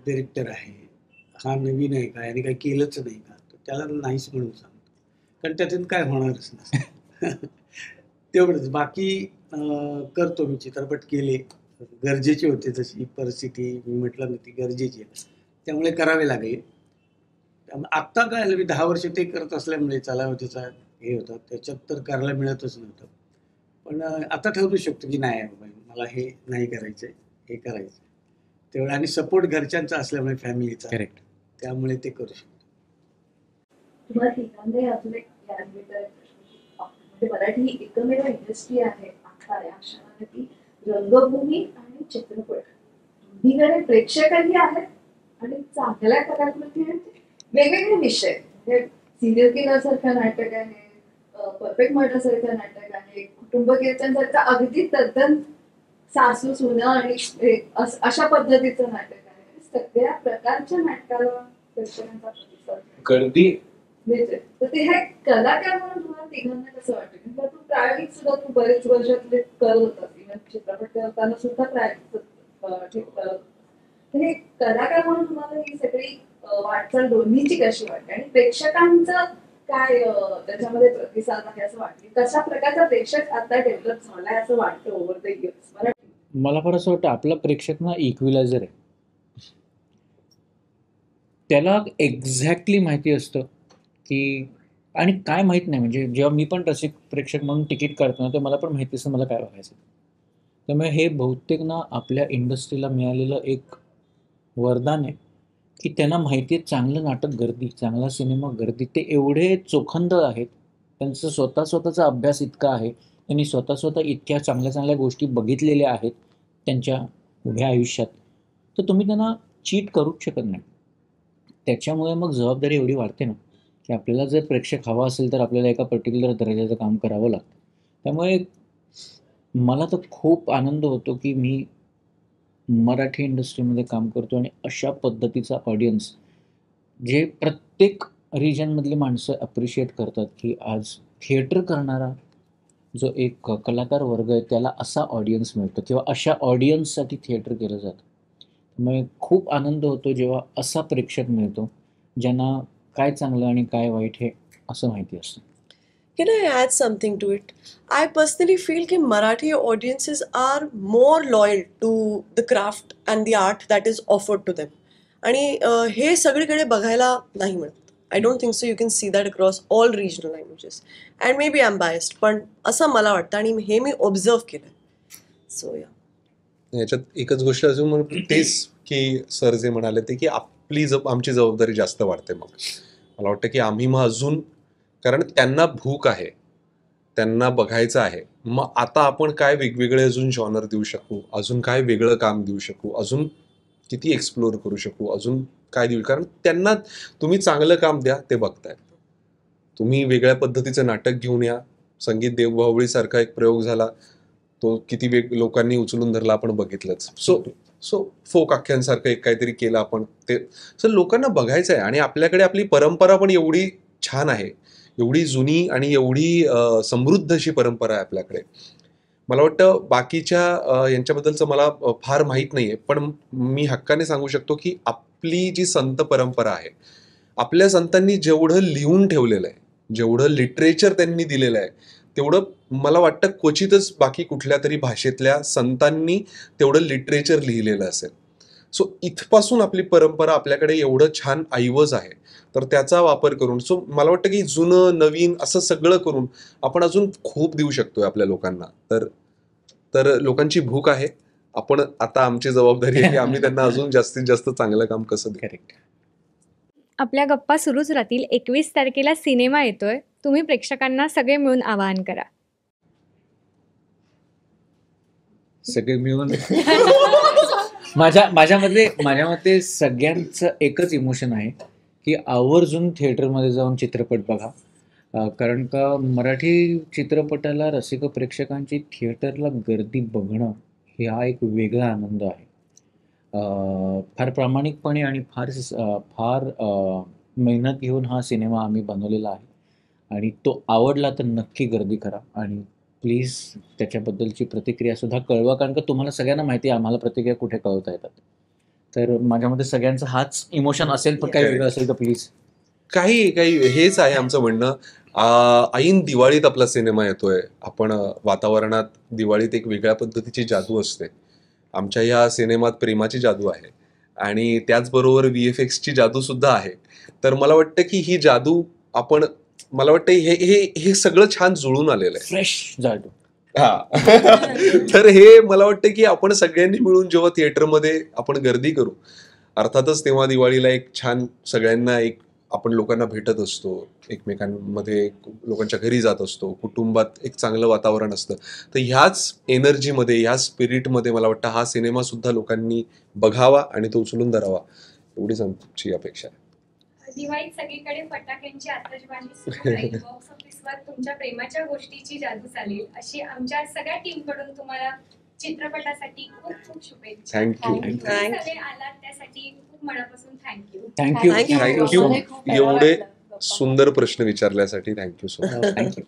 डिरेक्टर आहे, हा नवीन आहे का, याने काही केलंच नाही का, तर त्याला नाहीच म्हणून सांगतो. कारण त्यातून काय होणारच नसतं. तेवढंच. बाकी करतो मी, चित्रपट केले, गरजेचे होते, जशी परिस्थिती मी म्हटलं ना ती गरजेची आहे, त्यामुळे करावे लागले. आत्ता काय झालं, मी 10 वर्ष ते करत असल्यामुळे त्याचा हे होतं, त्याच्यात तर करायला मिळतच नव्हतं. पण आता ठरवू शकतो की नाही बाबा मला हे नाही करायचंय, हे करायचं तेवढं. आणि सपोर्ट घरच्यांचा असल्यामुळे, फॅमिलीचा, करेक्ट, त्यामुळे ते करू शकतो. तुम्हाला तिघांनाही अजून एक याद मिळतं प्रश्न म्हणजे मराठी ही एकमेव इंडस्ट्री आहे आता या क्षणाला की रंगभूमी आणि चित्रपट दोन्हीकडे प्रेक्षकही आहेत आणि चांगल्या कलाकृती आहेत. वेगवेगळे विषय म्हणजे सिरियल किलर सारखं नाटक आहे, परफेक्ट मर्डर सारखं नाटक आहे, कुटुंब कीर्तन सारखं अगदी तद्दन सासू सुना आणि अशा पद्धतीचं नाटक आहे. सगळ्या प्रकारच्या नाटकाला प्रेक्षकांचा प्रतिसाद गर्दी मिळते. तर ते हे कलाकार म्हणून तुम्हाला तिघांना कसं वाटतं? कारण तू प्रायोगिक सुद्धा तू बरेच वर्ष करत होतास, इव्हन चित्रपट करताना सुद्धा प्रायोगिक करत होतास. तर हे कलाकार म्हणून तुम्हाला ही सगळी वाटचाल दोन्हीची कशी वाटते आणि प्रेक्षकांचं काय त्याच्यामध्ये प्रतिसाद आहे असं वाटतं? कशा प्रकारचा प्रेक्षक आता डेव्हलप झालाय असं वाटतं ओव्हर द इयर्स? मला फार असं वाटतं आपला प्रेक्षक ना इक्विलायझर आहे. त्याला एक्झॅक्टली माहिती असतं की आणि काय माहीत नाही, म्हणजे जेव्हा मी पण रसिक प्रेक्षक म्हणून तिकीट काढतो ना तर मला पण माहिती असतं मला काय बघायचं. त्यामुळे हे बहुतेक ना आपल्या इंडस्ट्रीला मिळालेलं एक वरदान आहे की त्यांना माहिती आहे चांगलं नाटक गर्दी, चांगला सिनेमा गर्दी. ते एवढे चोखंद आहेत, त्यांचं स्वतःचा अभ्यास इतका आहे, त्यांनी स्वतः इतक्या चांगल्या चांगल्या गोष्टी बघितलेल्या आहेत त्यांच्या उभ्या आयुष्यात, तर तुम्ही त्यांना चीट करूच शकत नाही. त्याच्यामुळे मग जबाबदारी एवढी वाढते ना की आपल्याला जर प्रेक्षक हवा असेल तर आपल्याला एका पर्टिक्युलर दर्जाचं काम करावं लागतं. त्यामुळे मला तर खूप आनंद होतो की मी मराठी इंडस्ट्रीमध्ये काम करतो आणि अशा पद्धतीचा ऑडियन्स जे प्रत्येक रिजनमधली माणसं अप्रिशिएट करतात की आज थिएटर करणारा जो एक कलाकार वर्ग आहे त्याला असा ऑडियन्स मिळतो किंवा अशा ऑडियन्ससाठी थिएटर केलं जातं. त्यामुळे खूप आनंद होतो जेव्हा असा प्रेक्षक मिळतो ज्यांना काय चांगलं आणि काय वाईट हे असं माहिती असतं. Can I add something to it? I personally feel that Marathi audiences are more loyal to the craft and the art that is offered to them. आणि हे सगळीकडे बघायला नाही मिळत. I don't think so you can see that across all regional languages. And maybe I'm biased, पण असं मला वाटतं आणि हे मी ऑब्झर्व केलं. सो या याच्यात एकच गोष्ट अजून म्हणून तेच की सर जे म्हणाले ते की आमची जबाबदारी जास्त वाढते. मग मला वाटतं की आम्ही मग अजून, कारण त्यांना भूक आहे, त्यांना बघायचं आहे, मग आता आपण काय वेगवेगळे अजून जॉनर देऊ शकू, अजून काय वेगळं काम देऊ शकू, अजून किती एक्सप्लोर करू शकू, अजून काय देऊ. कारण त्यांना तुम्ही चांगलं काम द्या ते बघतायत. तुम्ही वेगळ्या पद्धतीचं नाटक घेऊन या. संगीत देवबावळीसारखा एक प्रयोग झाला, तो किती लोकांनी उचलून धरला आपण बघितलंच. सो फोक आख्यांसारखं एक काहीतरी केलं आपण, ते सो लोकांना बघायचं आहे. आणि आपल्याकडे आपली परंपरा पण एवढी छान आहे, एवढी जुनी आणि एवढी समृद्ध अशी परंपरा आहे आपल्याकडे. मला वाटतं बाकीच्या यांच्याबद्दलचं मला फार माहीत नाही आहे, पण मी हक्काने सांगू शकतो की आपली जी संत परंपरा आहे, आपल्या संतांनी जेवढं लिहून ठेवलेलं आहे, जेवढं लिटरेचर त्यांनी दिलेलं आहे, तेवढं मला वाटतं क्वचितच बाकी कुठल्या तरी भाषेतल्या संतांनी तेवढं लिटरेचर लिहिलेलं असेल. सो इथपासून आपली परंपरा, आपल्याकडे एवढं छान ऐवज आहे, तर त्याचा वापर करून, सो मला वाटतं की जुनं नवीन असं सगळं करून आपण अजून खूप देऊ शकतोय आपल्या लोकांना. तर लोकांची भूक आहे. आपण आता आमची जबाबदारी आहे की आम्ही त्यांना अजून जास्तीत जास्त चांगलं काम कसं देऊ. करेक्ट. आपल्या गप्पा सुरूच राहतील. 21 तारखेला सिनेमा येतोय. तुम्ही प्रेक्षकांना सगळे मिळून आवाहन करा. सगळे मिळून माझ्या मते सगळ्यांचं एकच इमोशन आहे की आवर्जून थिएटरमध्ये जाऊन चित्रपट बघा. कारण का मराठी चित्रपटाला रसिक प्रेक्षकांची थिएटरला गर्दी बघणं हा एक वेगळा आनंद आहे. फार प्रामाणिकपणे आणि फार मेहनत घेऊन हा सिनेमा आम्ही बनवलेला आहे आणि तो आवडला तर नक्की गर्दी करा आणि प्लीज त्याच्याबद्दलची प्रतिक्रिया सुद्धा कळवा. कारण का तुम्हाला सगळ्यांना माहिती आहे आम्हाला प्रतिक्रिया कुठे कळवता येतात. तर माझ्या मते सगळ्यांचं हाच इमोशन असेल, पण काही वेगळं असेल तर प्लीज. काही हेच आहे आमचं म्हणणं. ऐन दिवाळीत आपला सिनेमा येतोय. आपण वातावरणात दिवाळीत एक वेगळ्या पद्धतीची जादू असते. आमच्या ह्या सिनेमात प्रेमाची जादू आहे आणि त्याचबरोबर VFXची जादू सुद्धा आहे. तर मला वाटतं की ही जादू आपण, मला वाटतं हे सगळं छान जुळून आलेलं आहे. फ्रेश जादू. तर हे मला वाटतं की आपण सगळ्यांनी मिळून जेव्हा थिएटरमध्ये आपण गर्दी करू, अर्थातच तेव्हा दिवाळीला एक छान सगळ्यांना एक आपण लोकांना भेटत असतो, एकमेकांमध्ये लोकांच्या घरी जात असतो, कुटुंबात एक चांगलं वातावरण असतं. तर ह्याच एनर्जीमध्ये, ह्याच स्पिरिटमध्ये मला वाटतं हा सिनेमा सुद्धा लोकांनी बघावा आणि तो उचलून धरावा, एवढीच आमची अपेक्षा आहे. दिवाळीत सगळीकडे फटाक्यांची आतषबाजी सुरू राहील. बॉक्स ऑफिसवर तुमच्या प्रेमाच्या गोष्टीची जादू चालेल अशी आमच्या सगळ्या टीम कडून तुम्हाला चित्रपटासाठी खूप खूप शुभेच्छा. थँक्यू. तुम्ही Thank सगळे आलात त्यासाठी खूप मनापासून thank you. Thank you Thank you. Thank you खूप बरं एवढे वाटलं गप्पा सुंदर प्रश्न विचारल्यासाठी. Thank you so much. थँक्यू.